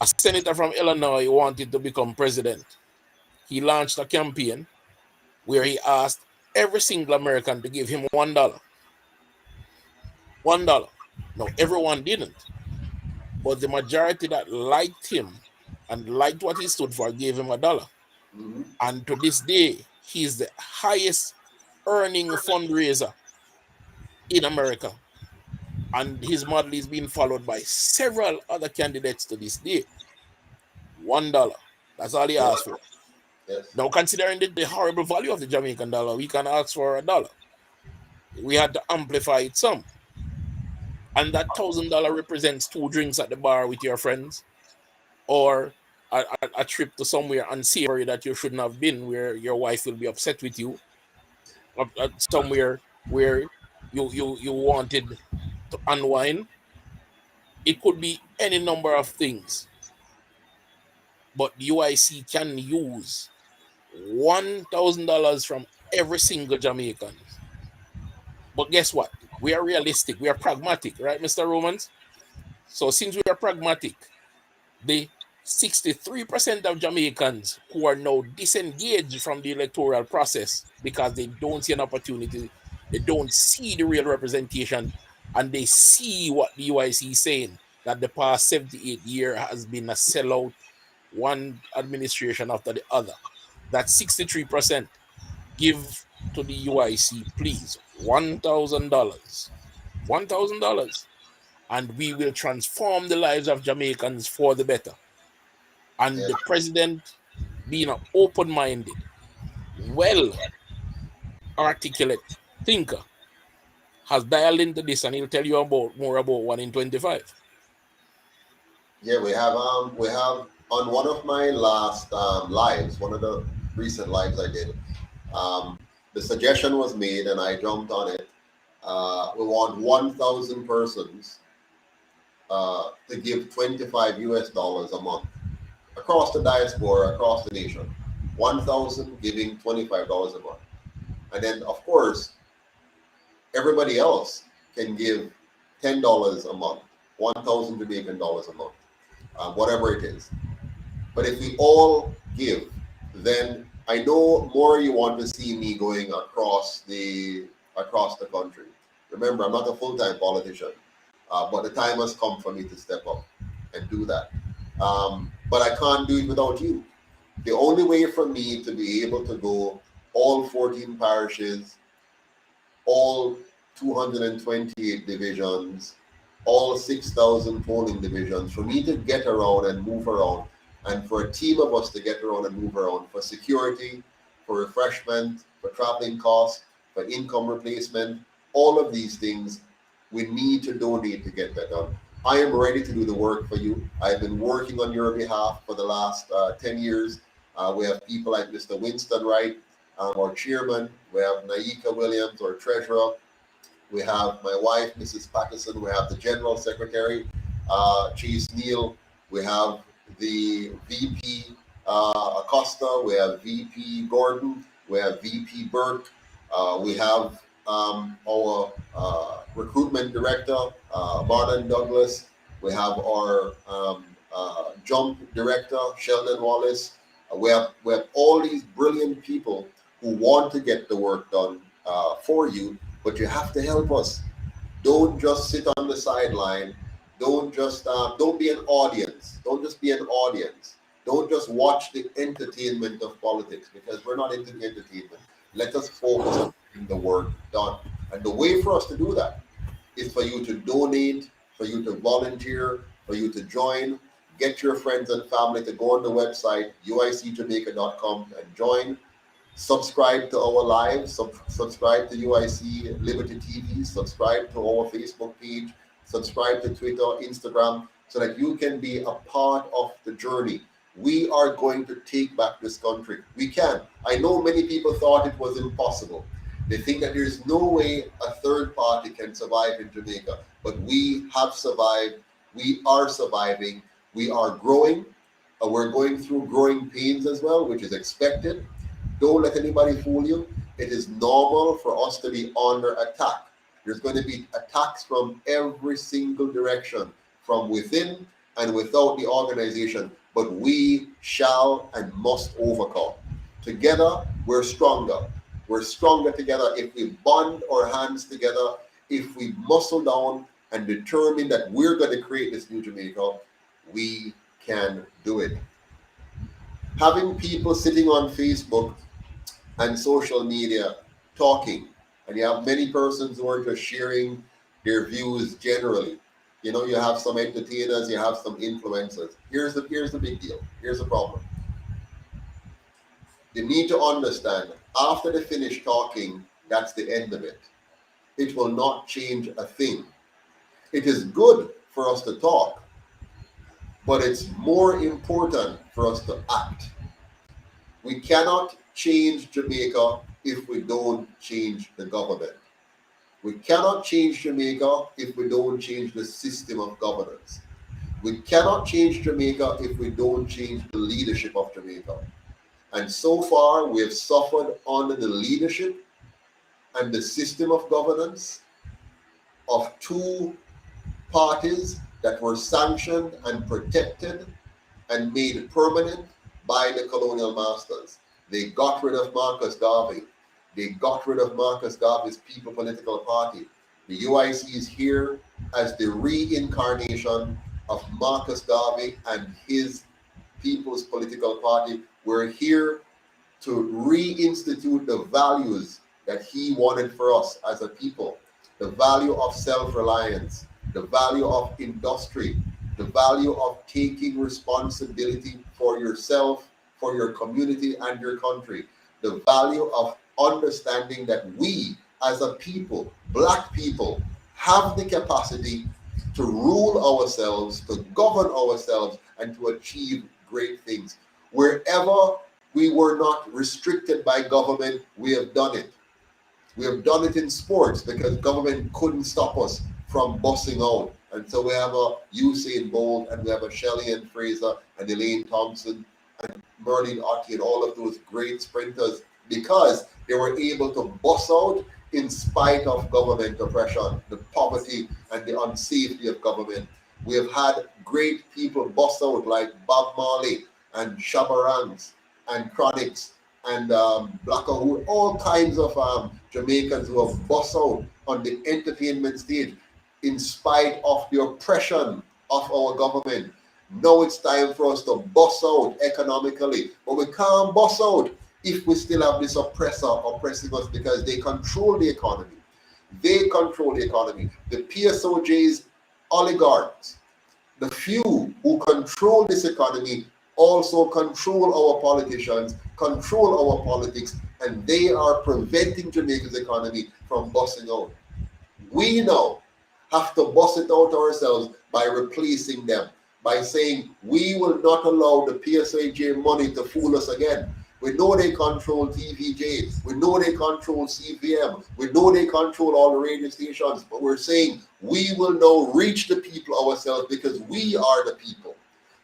a senator from Illinois wanted to become president, he launched a campaign where he asked every single American to give him $1. $1. Now, everyone didn't, but the majority that liked him and liked what he stood for gave him $1. And to this day, he's the highest earning fundraiser in America. And his model is being followed by several other candidates to this day. $1. That's all he asked for. Yes. Now, considering the horrible value of the Jamaican dollar, we can ask for $1. We had to amplify it some. And that $1,000 represents 2 drinks at the bar with your friends, or a trip to somewhere unsavory that you shouldn't have been, where your wife will be upset with you, somewhere where you wanted to unwind. It could be any number of things. But the UIC can use $1,000 from every single Jamaican. But guess what? We are realistic. We are pragmatic, right, Mr. Romans? So since we are pragmatic, the 63% of Jamaicans who are now disengaged from the electoral process because they don't see an opportunity, they don't see the real representation, and they see what the UIC is saying, that the past 78 years has been a sellout, one administration after the other. That 63% give to the UIC, please, $1,000. $1,000. And we will transform the lives of Jamaicans for the better. And the president, being an open-minded, well-articulate thinker, has dialed into this, and he'll tell you more about 1 in 25. Yeah, we have on one of my last lives, one of the recent lives I did, the suggestion was made and I jumped on it. We want 1,000 persons to give $25 a month across the diaspora, across the nation. 1,000 giving $25 a month. And then, of course, everybody else can give $10 a month, 1,000 Jamaican dollars a month, whatever it is. But if we all give, then I know more you want to see me going across the country. Remember, I'm not a full-time politician, but the time has come for me to step up and do that. But I can't do it without you. The only way for me to be able to go all 14 parishes, all 228 divisions, all 6,000 polling divisions, for me to get around and move around, and for a team of us to get around and move around for security, for refreshment, for traveling costs, for income replacement, all of these things, we need to donate to get that done. I am ready to do the work for you. I've been working on your behalf for the last 10 years. We have people like Mr. Winston Wright, our chairman. We have Naika Williams, our treasurer. We have my wife, Mrs. Patterson. We have the general secretary, Chase Neal. We have the VP Acosta. We have VP Gordon. We have VP Burke. We have our recruitment director, Marlon Douglas. We have our jump director, Sheldon Wallace. We have all these brilliant people who want to get the work done for you, but you have to help us. Don't just sit on the sideline. Don't just don't be an audience. Don't just be an audience. Don't just watch the entertainment of politics, because we're not into the entertainment. Let us focus on getting the work done. And the way for us to do that is for you to donate, for you to volunteer, for you to join. Get your friends and family to go on the website, uicjamaica.com, and join. Subscribe to our lives, subscribe to UIC Liberty TV, subscribe to our Facebook page, subscribe to Twitter, Instagram, so that you can be a part of the journey. We are going to take back this country. We can. I know many people thought it was impossible. They think that there's no way a third party can survive in Jamaica, but we have survived. We are surviving. We are growing. We're going through growing pains as well, which is expected. Don't let anybody fool you. It is normal for us to be under attack. There's going to be attacks from every single direction, from within and without the organization, but we shall and must overcome. Together, we're stronger. We're stronger together if we bond our hands together, if we muscle down and determine that we're going to create this new Jamaica. We can do it. Having people sitting on Facebook and social media talking, and you have many persons who are just sharing their views generally. You know, you have some entertainers, you have some influencers. Here's the big deal. Here's the problem. You need to understand, after they finish talking, that's the end of it. It will not change a thing. It is good for us to talk, but it's more important for us to act. We cannot change Jamaica if we don't change the government. We cannot change Jamaica if we don't change the system of governance. We cannot change Jamaica if we don't change the leadership of Jamaica. And so far, we have suffered under the leadership and the system of governance of two parties that were sanctioned and protected and made permanent by the colonial masters. They got rid of Marcus Garvey. They got rid of Marcus Garvey's People Political Party. The UIC is here as the reincarnation of Marcus Garvey and his People's Political Party. We're here to reinstitute the values that he wanted for us as a people. The value of self-reliance, the value of industry, the value of taking responsibility for yourself, for your community and your country, the value of understanding that we as a people, Black people, have the capacity to rule ourselves, to govern ourselves, and to achieve great things. Wherever we were not restricted by government, we have done it. We have done it in sports because government couldn't stop us from busting out. And so we have a Usain Bolt, and we have a Shelley and Fraser and Elaine Thompson and Merlin Ottey and all of those great sprinters, because they were able to bust out in spite of government oppression, the poverty and the unsafety of government. We have had great people bust out like Bob Marley and Shabba Ranks and Chronics and Blackahood, all kinds of Jamaicans who have bust out on the entertainment stage in spite of the oppression of our government. Now it's time for us to bust out economically, but we can't bust out if we still have this oppressor oppressing us, because they control the economy. They control the economy. The PSOJ's oligarchs, the few who control this economy, also control our politicians, control our politics, and they are preventing Jamaica's economy from busting out. We now have to bust it out ourselves by replacing them, by saying we will not allow the PSOJ money to fool us again. We know they control TVJ. We know they control CVM. We know they control all the radio stations. But we're saying we will now reach the people ourselves, because we are the people.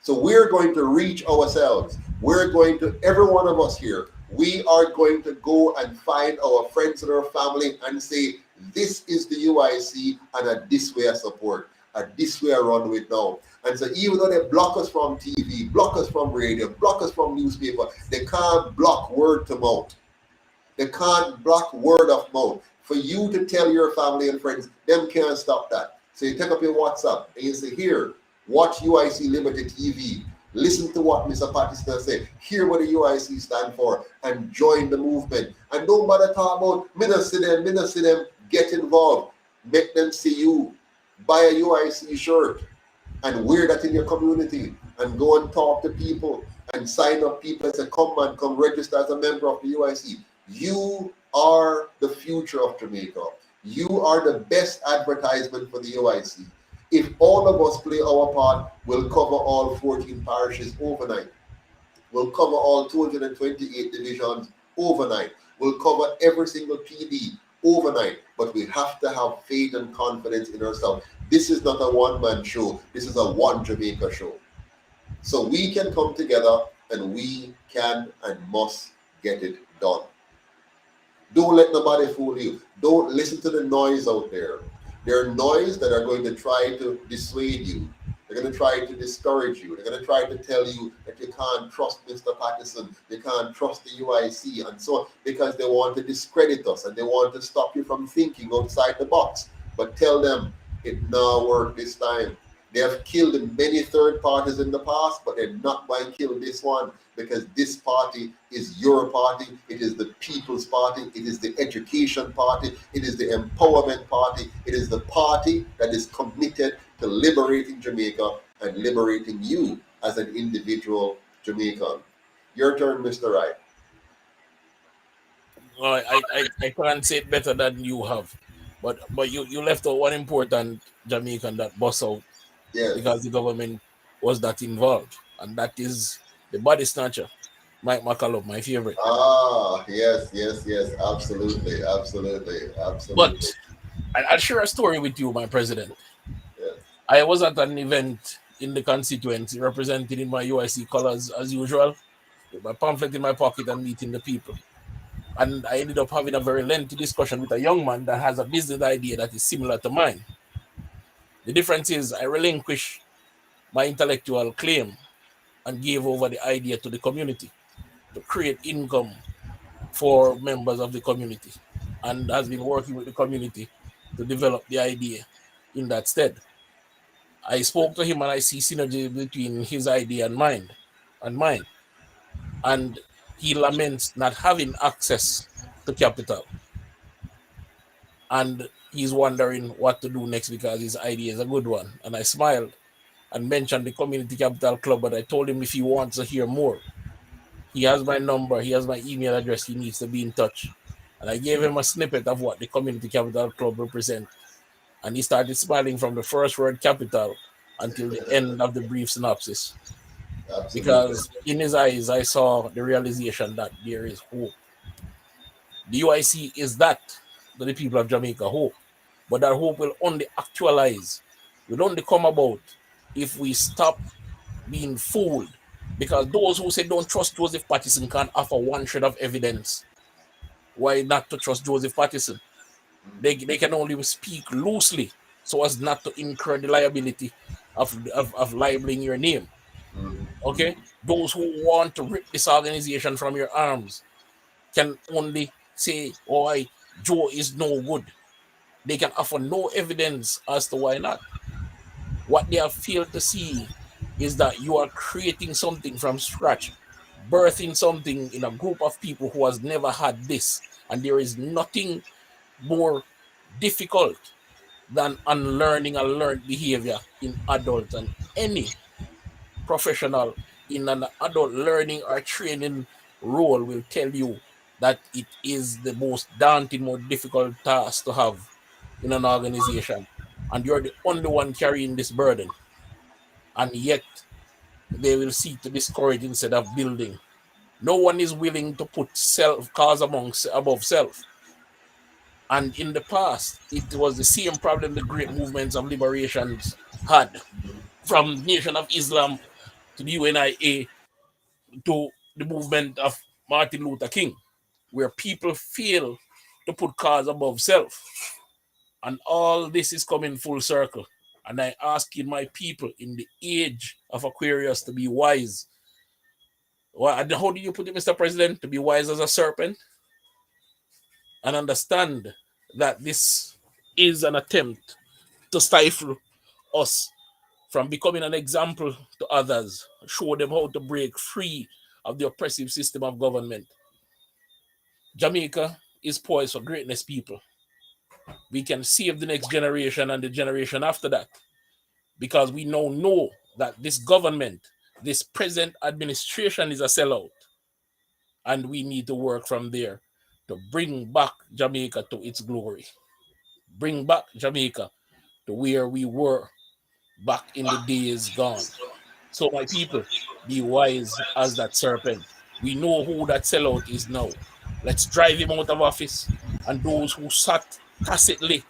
So we're going to reach ourselves. We're going to, every one of us here, We are going to go and find our friends and our family and say, this is the UIC and this way I support, and this way I run with now. And so even though they block us from TV, block us from radio, block us from newspaper, they can't block word to mouth. They can't block word of mouth. For you to tell your family and friends, them can't stop that. So you take up your WhatsApp and you say, here, watch UIC Liberty TV. Listen to what Mr. Patterson said. Hear what the UIC stand for and join the movement. And don't bother talk about, me not see them, get involved. Make them see you. Buy a UIC shirt and wear that in your community and go and talk to people and sign up people and say, come register as a member of the UIC. You are the future of Jamaica. You are the best advertisement for the UIC. If all of us play our part, we'll cover all 14 parishes overnight. We'll cover all 228 divisions overnight. We'll cover every single PD overnight. But we have to have faith and confidence in ourselves. This is not a one-man show. This is a one Jamaica show. So we can come together and we can and must get it done. Don't let nobody fool you. Don't listen to the noise out there. There are noise that are going to try to dissuade you. They're going to try to discourage you. They're going to try to tell you that you can't trust Mr. Patterson, you can't trust the UIC, and so on, because they want to discredit us and they want to stop you from thinking outside the box. But tell them it now worked this time. They have killed many third parties in the past, but they're not going to kill this one, because this party is your party. It is the people's party. It is the education party. It is the empowerment party. It is the party that is committed to liberating Jamaica and liberating you as an individual Jamaican. Your turn, Mr. Wright. I can't say it better than you have. But you left out one important Jamaican that bust out. Yes. Because the government was that involved, and that is the body snatcher, Mike McCallum, my favorite. Yes, absolutely. But I'll share a story with you, my president. Yes. I was at an event in the constituency, represented in my UIC colors as usual, with my pamphlet in my pocket and meeting the people. And I ended up having a very lengthy discussion with a young man that has a business idea that is similar to mine. The difference is I relinquished my intellectual claim and gave over the idea to the community to create income for members of the community, and has been working with the community to develop the idea in that stead. I spoke to him and I see synergy between his idea and mine. And he laments not having access to capital. And he's wondering what to do next because his idea is a good one. And I smiled and mentioned the Community Capital Club, but I told him if he wants to hear more, he has my number, he has my email address, he needs to be in touch. And I gave him a snippet of what the Community Capital Club represents. And he started smiling from the first word capital until the end of the brief synopsis. Absolutely. Because in his eyes, I saw the realization that there is hope. The UIC is that to the people of Jamaica, hope. But that hope will only actualize, will only come about if we stop being fooled. Because those who say don't trust Joseph Patterson can't offer one shred of evidence why not to trust Joseph Patterson. They can only speak loosely so as not to incur the liability of libeling your name. Okay? Those who want to rip this organization from your arms can only say, oh, Joe is no good. They can offer no evidence as to why not. What they have failed to see is that you are creating something from scratch, birthing something in a group of people who has never had this. And there is nothing more difficult than unlearning a learned behavior in adults, and any professional in an adult learning or training role will tell you that it is the most daunting, more difficult task to have in an organization. And you're the only one carrying this burden. And yet they will seek to discourage instead of building. No one is willing to put cause above self. And in the past, it was the same problem the great movements of liberations had, from Nation of Islam to the UNIA to the movement of Martin Luther King, where people fail to put cause above self. And all this is coming full circle. And I asking my people in the age of Aquarius to be wise. Well, how do you put it, Mr. President? To be wise as a serpent and understand that this is an attempt to stifle us from becoming an example to others, show them how to break free of the oppressive system of government. Jamaica is poised for greatness, people. We can save the next generation and the generation after that, because we now know that this government, this present administration is a sellout, and we need to work from there to bring back Jamaica to its glory. Bring back Jamaica to where we were back in the days gone. So my people, be wise as that serpent. We know who that sellout is now. Let's drive him out of office, and those who sat tacitly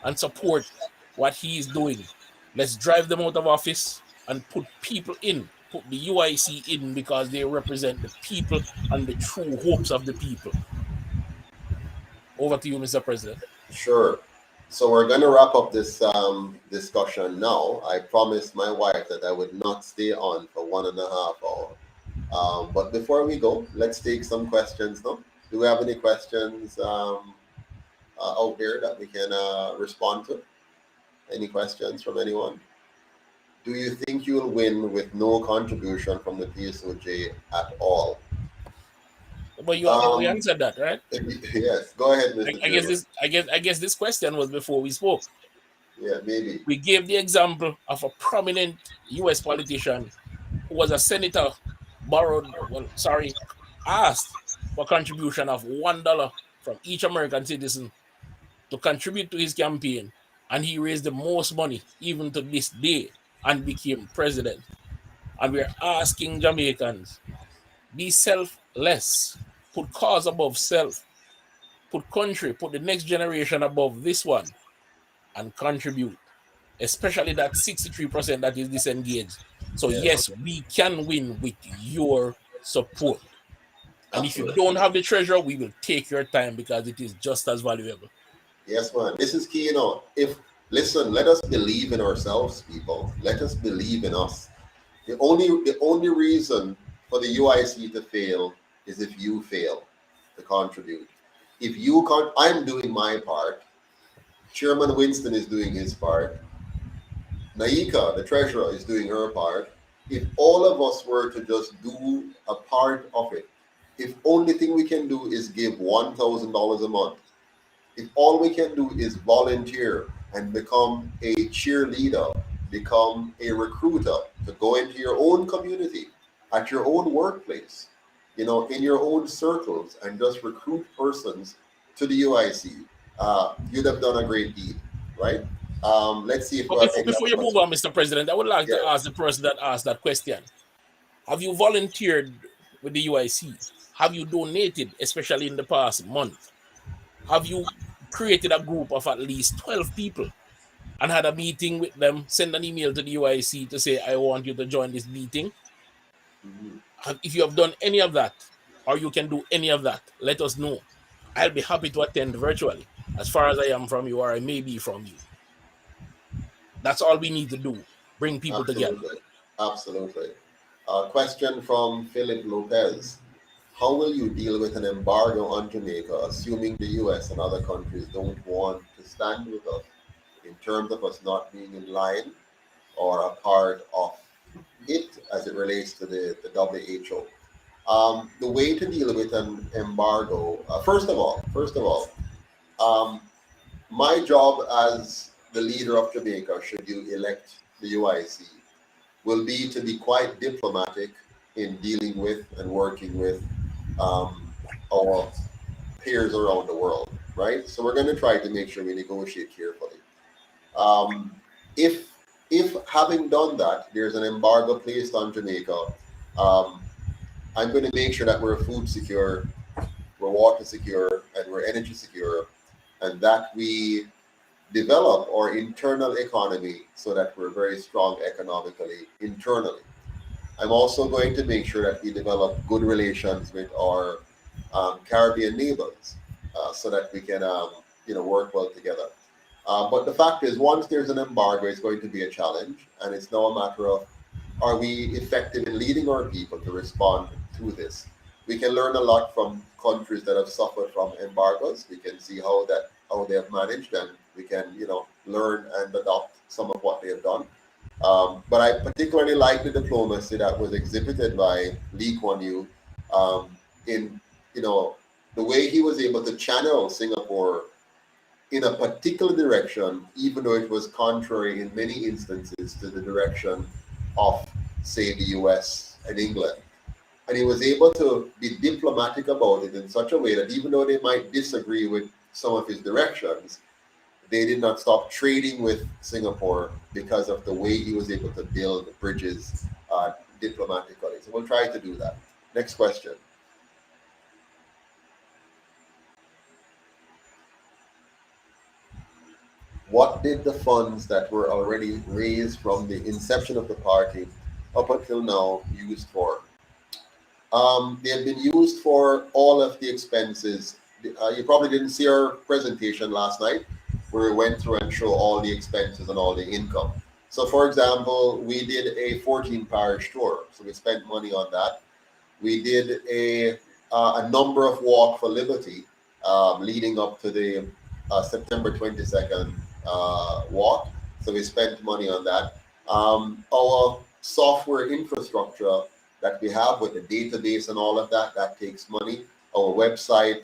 and support what he is doing, let's drive them out of office and put people in, put the UIC in, because they represent the people and the true hopes of the people. Over to you, Mr. President. Sure. So we're going to wrap up this discussion now. I promised my wife that I would not stay on for 1.5 hours. But before we go, let's take some questions now. Do we have any questions out there that we can respond to? Any questions from anyone? Do you think you'll win with no contribution from the PSOJ at all? But you already answered that, right? Yes. Go ahead, Mr. I guess this question was before we spoke. Yeah, maybe. We gave the example of a prominent U.S. politician who was a senator, asked for a contribution of $1 from each American citizen to contribute to his campaign, and he raised the most money even to this day and became president. And we're asking Jamaicans, be selfless, put cause above self, put country, put the next generation above this one, and contribute, especially that 63% that is disengaged. So yes, we can win with your support. And if you don't have the treasure, we will take your time, because it is just as valuable. Yes, man. This is key, Listen, let us believe in ourselves, people. Let us believe in us. The only reason for the UIC to fail is if you fail to contribute. If you can't, I'm doing my part. Chairman Winston is doing his part. Naika, the treasurer, is doing her part. If all of us were to just do a part of it, if only thing we can do is give $1,000 a month, if all we can do is volunteer and become a cheerleader, become a recruiter, to go into your own community, at your own workplace, in your own circles, and just recruit persons to the UIC, you'd have done a great deed, right? Let's see if before you move on, Mr. President, I would like to ask the person that asked that question. Have you volunteered with the UIC? Have you donated, especially in the past month? Have you created a group of at least 12 people and had a meeting with them, send an email to the UIC to say, I want you to join this meeting? If you have done any of that, or you can do any of that, let us know. I'll be happy to attend virtually, as far as I am from you, or I may be from you. That's all we need to do. Bring people together. Absolutely. Question from Philip Lopez. How will you deal with an embargo on Jamaica, assuming the US and other countries don't want to stand with us in terms of us not being in line or a part of it as it relates to the WHO? The way to deal with an embargo, first of all, my job as the leader of Jamaica, should you elect the UIC, will be to be quite diplomatic in dealing with and working with our peers around the world, right? So we're going to try to make sure we negotiate carefully. If having done that, there's an embargo placed on Jamaica, I'm going to make sure that we're food secure, we're water secure, and we're energy secure, and that we develop our internal economy so that we're very strong economically internally. I'm also going to make sure that we develop good relations with our Caribbean neighbors so that we can, work well together. But the fact is, once there's an embargo, it's going to be a challenge, and it's now a matter of, are we effective in leading our people to respond to this? We can learn a lot from countries that have suffered from embargoes. We can see how they have managed, and we can learn and adopt some of what they have done. But I particularly like the diplomacy that was exhibited by Lee Kuan Yew in the way he was able to channel Singapore in a particular direction, even though it was contrary in many instances to the direction of, say, the US and England. And he was able to be diplomatic about it in such a way that even though they might disagree with some of his directions, they did not stop trading with Singapore because of the way he was able to build bridges diplomatically. So we'll try to do that. Next question. What did the funds that were already raised from the inception of the party up until now used for? They have been used for all of the expenses. You probably didn't see our presentation last night where we went through and show all the expenses and all the income. So for example, we did a 14 parish tour. So we spent money on that. We did a number of Walk for Liberty leading up to the September 22nd walk. So we spent money on that. Our software infrastructure that we have with the database and all of that, that takes money. Our website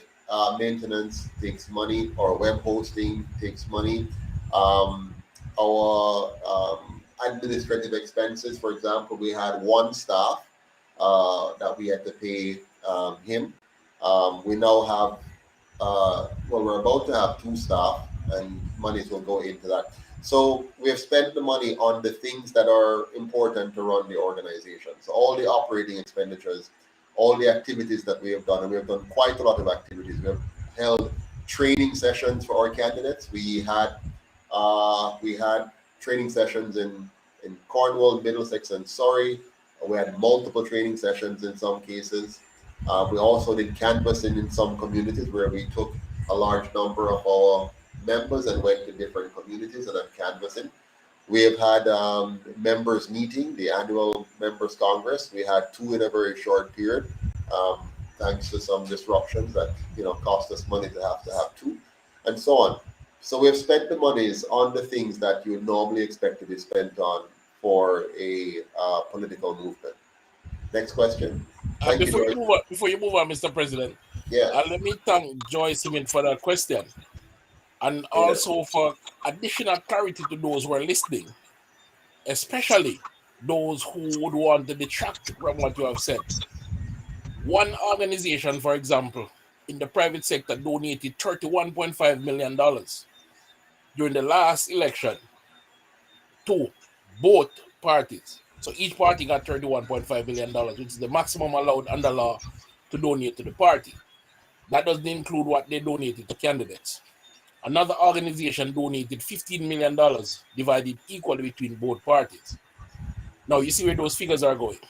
maintenance takes money. Our web hosting takes money. Our administrative expenses, for example, we had one staff that we had to pay him. We now have, we're about to have 2 staff, and monies will go into that. So we have spent the money on the things that are important to run the organization. So all the operating expenditures, all the activities that we have done, and we have done quite a lot of activities. We have held training sessions for our candidates. We had training sessions in Cornwall, Middlesex, and Surrey. We had multiple training sessions in some cases. We also did canvassing in some communities where we took a large number of our members and went to different communities and have canvassing. We have had members meeting, the annual members congress. We had 2 in a very short period, thanks to some disruptions that cost us money to have 2, and so on. So we have spent the monies on the things that you would normally expect to be spent on for a political movement. Next question. Before you move on, Mr. President, let me thank Joyce Smith for that question, and also for additional clarity to those who are listening, especially those who would want to detract from what you have said. One organization, for example, in the private sector donated $31.5 million during the last election to both parties. So each party got $31.5 million, which is the maximum allowed under law to donate to the party. That doesn't include what they donated to candidates. Another organization donated $15 million, divided equally between both parties. Now, you see where those figures are going.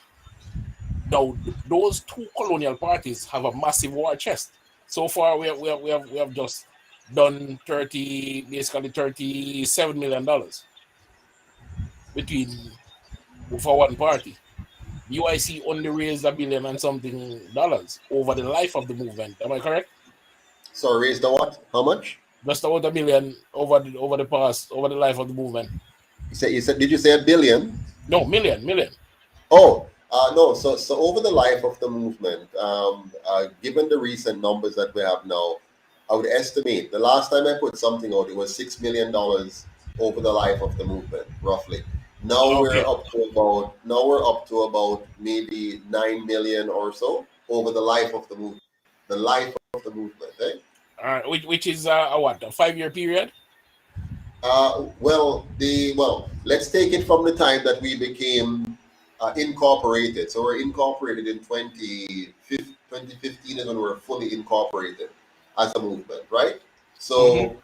Now, those 2 colonial parties have a massive war chest. So far, we have just done $37 million for one party. UIC only raised $1 billion and something over the life of the movement. Am I correct? So raised the what? How much? Just about $1 billion over the life of the movement. You said did you say $1 billion? No, million. Oh, no. So over the life of the movement, given the recent numbers that we have now, I would estimate the last time I put something out, it was $6 million over the life of the movement, roughly. Now we're up to about maybe 9 million or so over the life of the movement. The life of the movement, eh? Which is a 5-year period? Let's take it from the time that we became incorporated. So we're incorporated in 2015 is when we're fully incorporated as a movement, right? So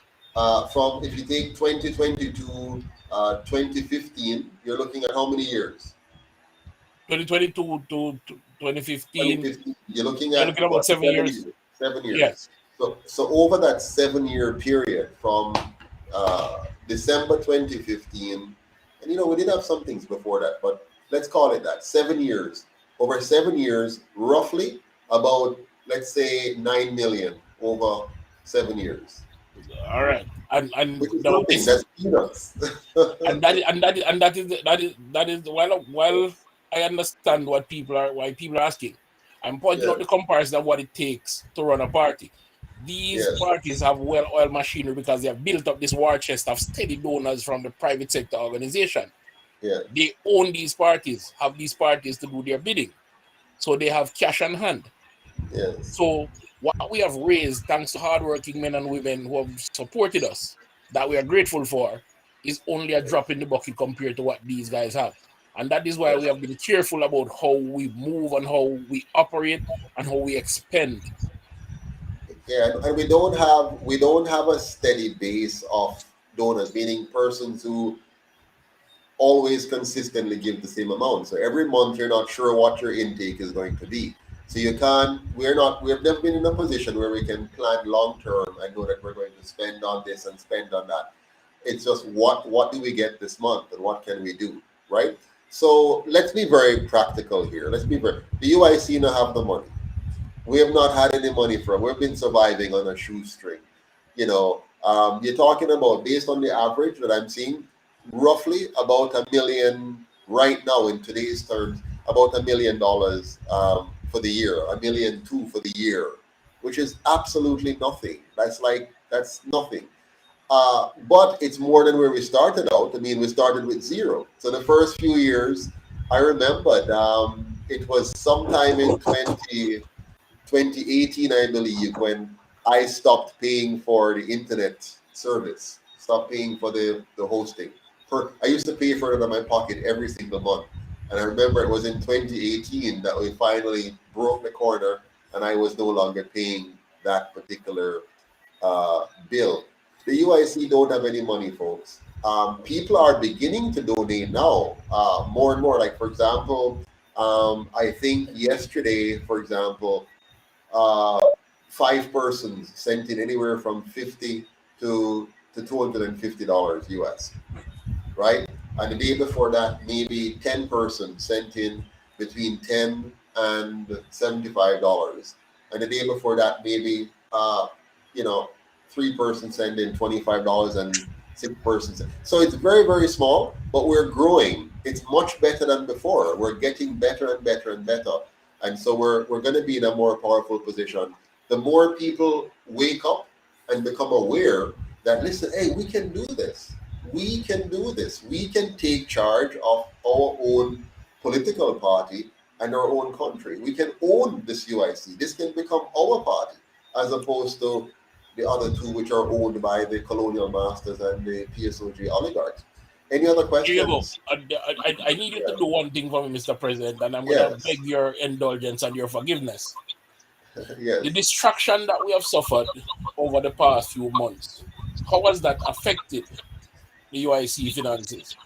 from, if you take 2022, 2015, you're looking at how many years? 2022 to 2015. You're looking at about 7 years. 7 years. Yes. So over that 7-year period from December 2015, and we did have some things before that, but let's call it that, 7 years. Over 7 years, roughly about, let's say, 9 million over 7 years. All right. And Which is now nothing. That's peanuts. that is while I understand why people are asking, I'm pointing out Yeah. the comparison of what it takes to run a party. These Yes. parties have well-oiled machinery because they have built up this war chest of steady donors from the private sector organization. Yeah. They own these parties, have these parties to do their bidding. So they have cash on hand. Yes. So what we have raised, thanks to hardworking men and women who have supported us, that we are grateful for, is only a drop in the bucket compared to what these guys have. And that is why we have been careful about how we move and how we operate and how we expend. Yeah, and we don't have a steady base of donors, meaning persons who always consistently give the same amount. So every month you're not sure what your intake is going to be. So you can't, we have never been in a position where we can plan long term and know that we're going to spend on this and spend on that. It's just what do we get this month and what can we do, right? So let's be very practical here. The UIC now have the money. We have not had any money from. We've been surviving on a shoestring. You're talking about, based on the average that I'm seeing, roughly about $1 million right now in today's terms, about $1 million for the year, $1.2 million for the year, which is absolutely nothing. That's nothing. But it's more than where we started out. I mean, we started with zero. So the first few years, I remembered it was sometime in 2018, I believe, when I stopped paying for the internet service, stopped paying for the hosting. I used to pay for it out of my pocket every single month. And I remember it was in 2018 that we finally broke the corner and I was no longer paying that particular bill. The UIC don't have any money, folks. People are beginning to donate now, more and more. Like, for example, I think yesterday, for example, 5 persons sent in anywhere from $50 to $250 US, right? And the day before that, maybe 10 persons sent in between $10 and $75. And the day before that, maybe 3 persons sent in $25 and 6 persons. So it's very, very small, but we're growing. It's much better than before. We're getting better and better and better. And so we're going to be in a more powerful position. The more people wake up and become aware that, listen, hey, we can do this. We can do this. We can take charge of our own political party and our own country. We can own this UIC. This can become our party, as opposed to the other two, which are owned by the colonial masters and the PSOG oligarchs. Any other questions? I need you to do one thing for me, Mr. President, and I'm going to beg your indulgence and your forgiveness. Yes. The distraction that we have suffered over the past few months, how has that affected the UIC finances?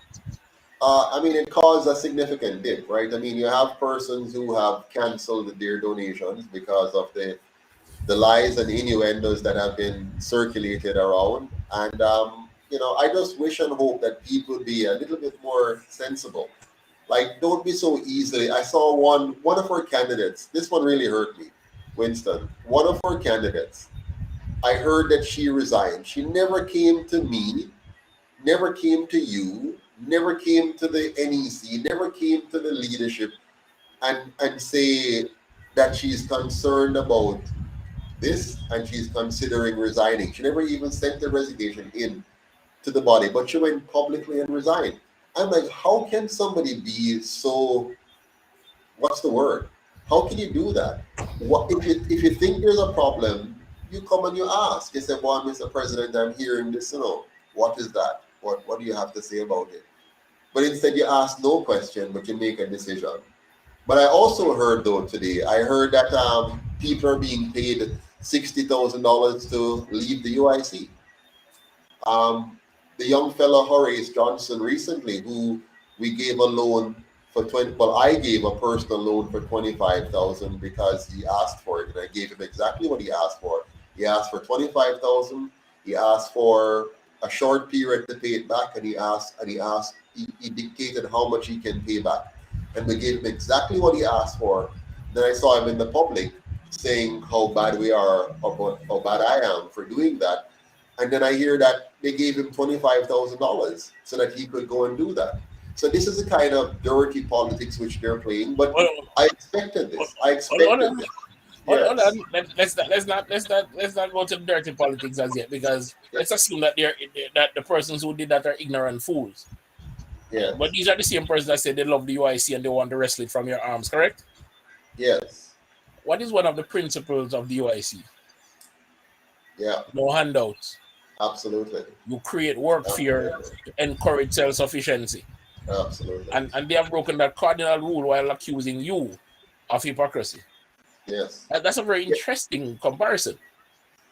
It caused a significant dip, right? I mean, you have persons who have canceled their donations because of the lies and innuendos that have been circulated around. And, I just wish and hope that people be a little bit more sensible. Like, don't be so easily. I saw one of our candidates. This one really hurt me, Winston. One of our candidates, I heard that she resigned. She never came to me, never came to you, never came to the NEC, never came to the leadership and say that she's concerned about this and she's considering resigning. She never even sent the resignation in to the body, but she went publicly and resigned. I'm like, how can somebody be so, what's the word? How can you do that? What if you think there's a problem, you come and you ask. You say, well, Mr. President, I'm hearing this, what is that? What do you have to say about it? But instead you ask no question, but you make a decision. But I also heard, though, today, I heard that people are being paid $60,000 to leave the UIC. The young fellow Horace Johnson recently, who we gave a loan for 20. Well, I gave a personal loan for 25,000 because he asked for it, and I gave him exactly what he asked for. He asked for 25,000. He asked for a short period to pay it back, and he dictated how much he can pay back, and we gave him exactly what he asked for. Then I saw him in the public saying how bad we are, or how bad I am for doing that. And then I hear that they gave him $25,000 so that he could go and do that. So this is the kind of dirty politics which they're playing. But Well, I expected this. I hold on. expected this. Hold Yes. on. Let's not go to the dirty politics as yet, because let's assume that that the persons who did that are ignorant fools. Yes. But these are the same persons that say they love the UIC and they want to wrestle it from your arms, correct? Yes. What is one of the principles of the UIC? Yeah. No handouts. Absolutely. You create work fear to encourage self-sufficiency. Absolutely. And they have broken that cardinal rule while accusing you of hypocrisy. Yes. That's a very interesting comparison.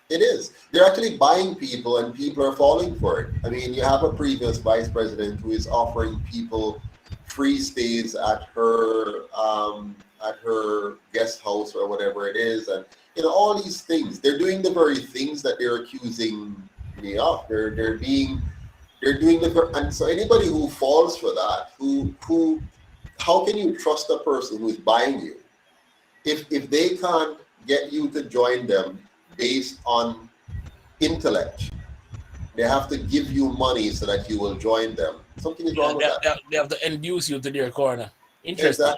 It is. They're actually buying people, and people are falling for it. I mean, you have a previous vice president who is offering people free stays at her guest house or whatever it is, and all these things. They're doing the very things that they're accusing me of. They're doing the, and so anybody who falls for that, how can you trust a person who's buying you if they can't get you to join them based on intellect? They have to give you money so that you will join them. Something is wrong with that. They have to induce you to their corner. Interesting.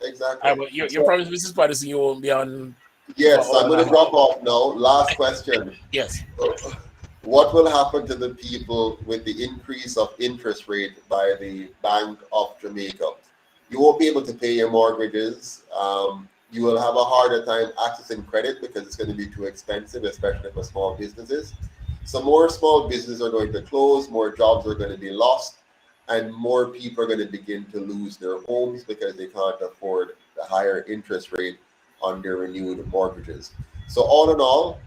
Exactly. But you promised Mrs. Patterson you won't be on. Yes, I'm going to drop off now. Last question. Yes. What will happen to the people with the increase of interest rate by the Bank of Jamaica? You won't be able to pay your mortgages. You will have a harder time accessing credit because it's going to be too expensive, especially for small businesses. So more small businesses are going to close, more jobs are going to be lost, and more people are going to begin to lose their homes because they can't afford the higher interest rate on their renewed mortgages. So all in all,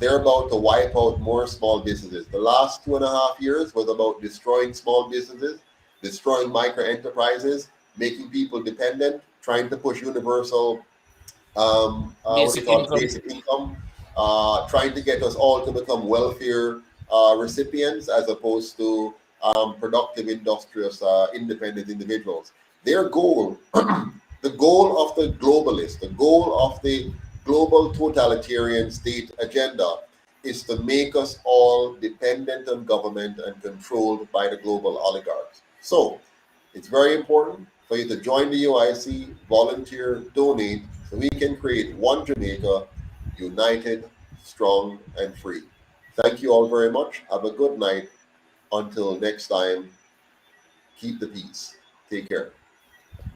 they're about to wipe out more small businesses. The last 2.5 years was about destroying small businesses, destroying micro enterprises, making people dependent, trying to push universal basic income, trying to get us all to become welfare recipients as opposed to productive, industrious, independent individuals. Their goal, the goal of the globalist, the goal of the global totalitarian state agenda is to make us all dependent on government and controlled by the global oligarchs. So it's very important for you to join the UIC, volunteer, donate, so we can create one Jamaica, united, strong, and free. Thank you all very much. Have a good night. Until next time, keep the peace. Take care.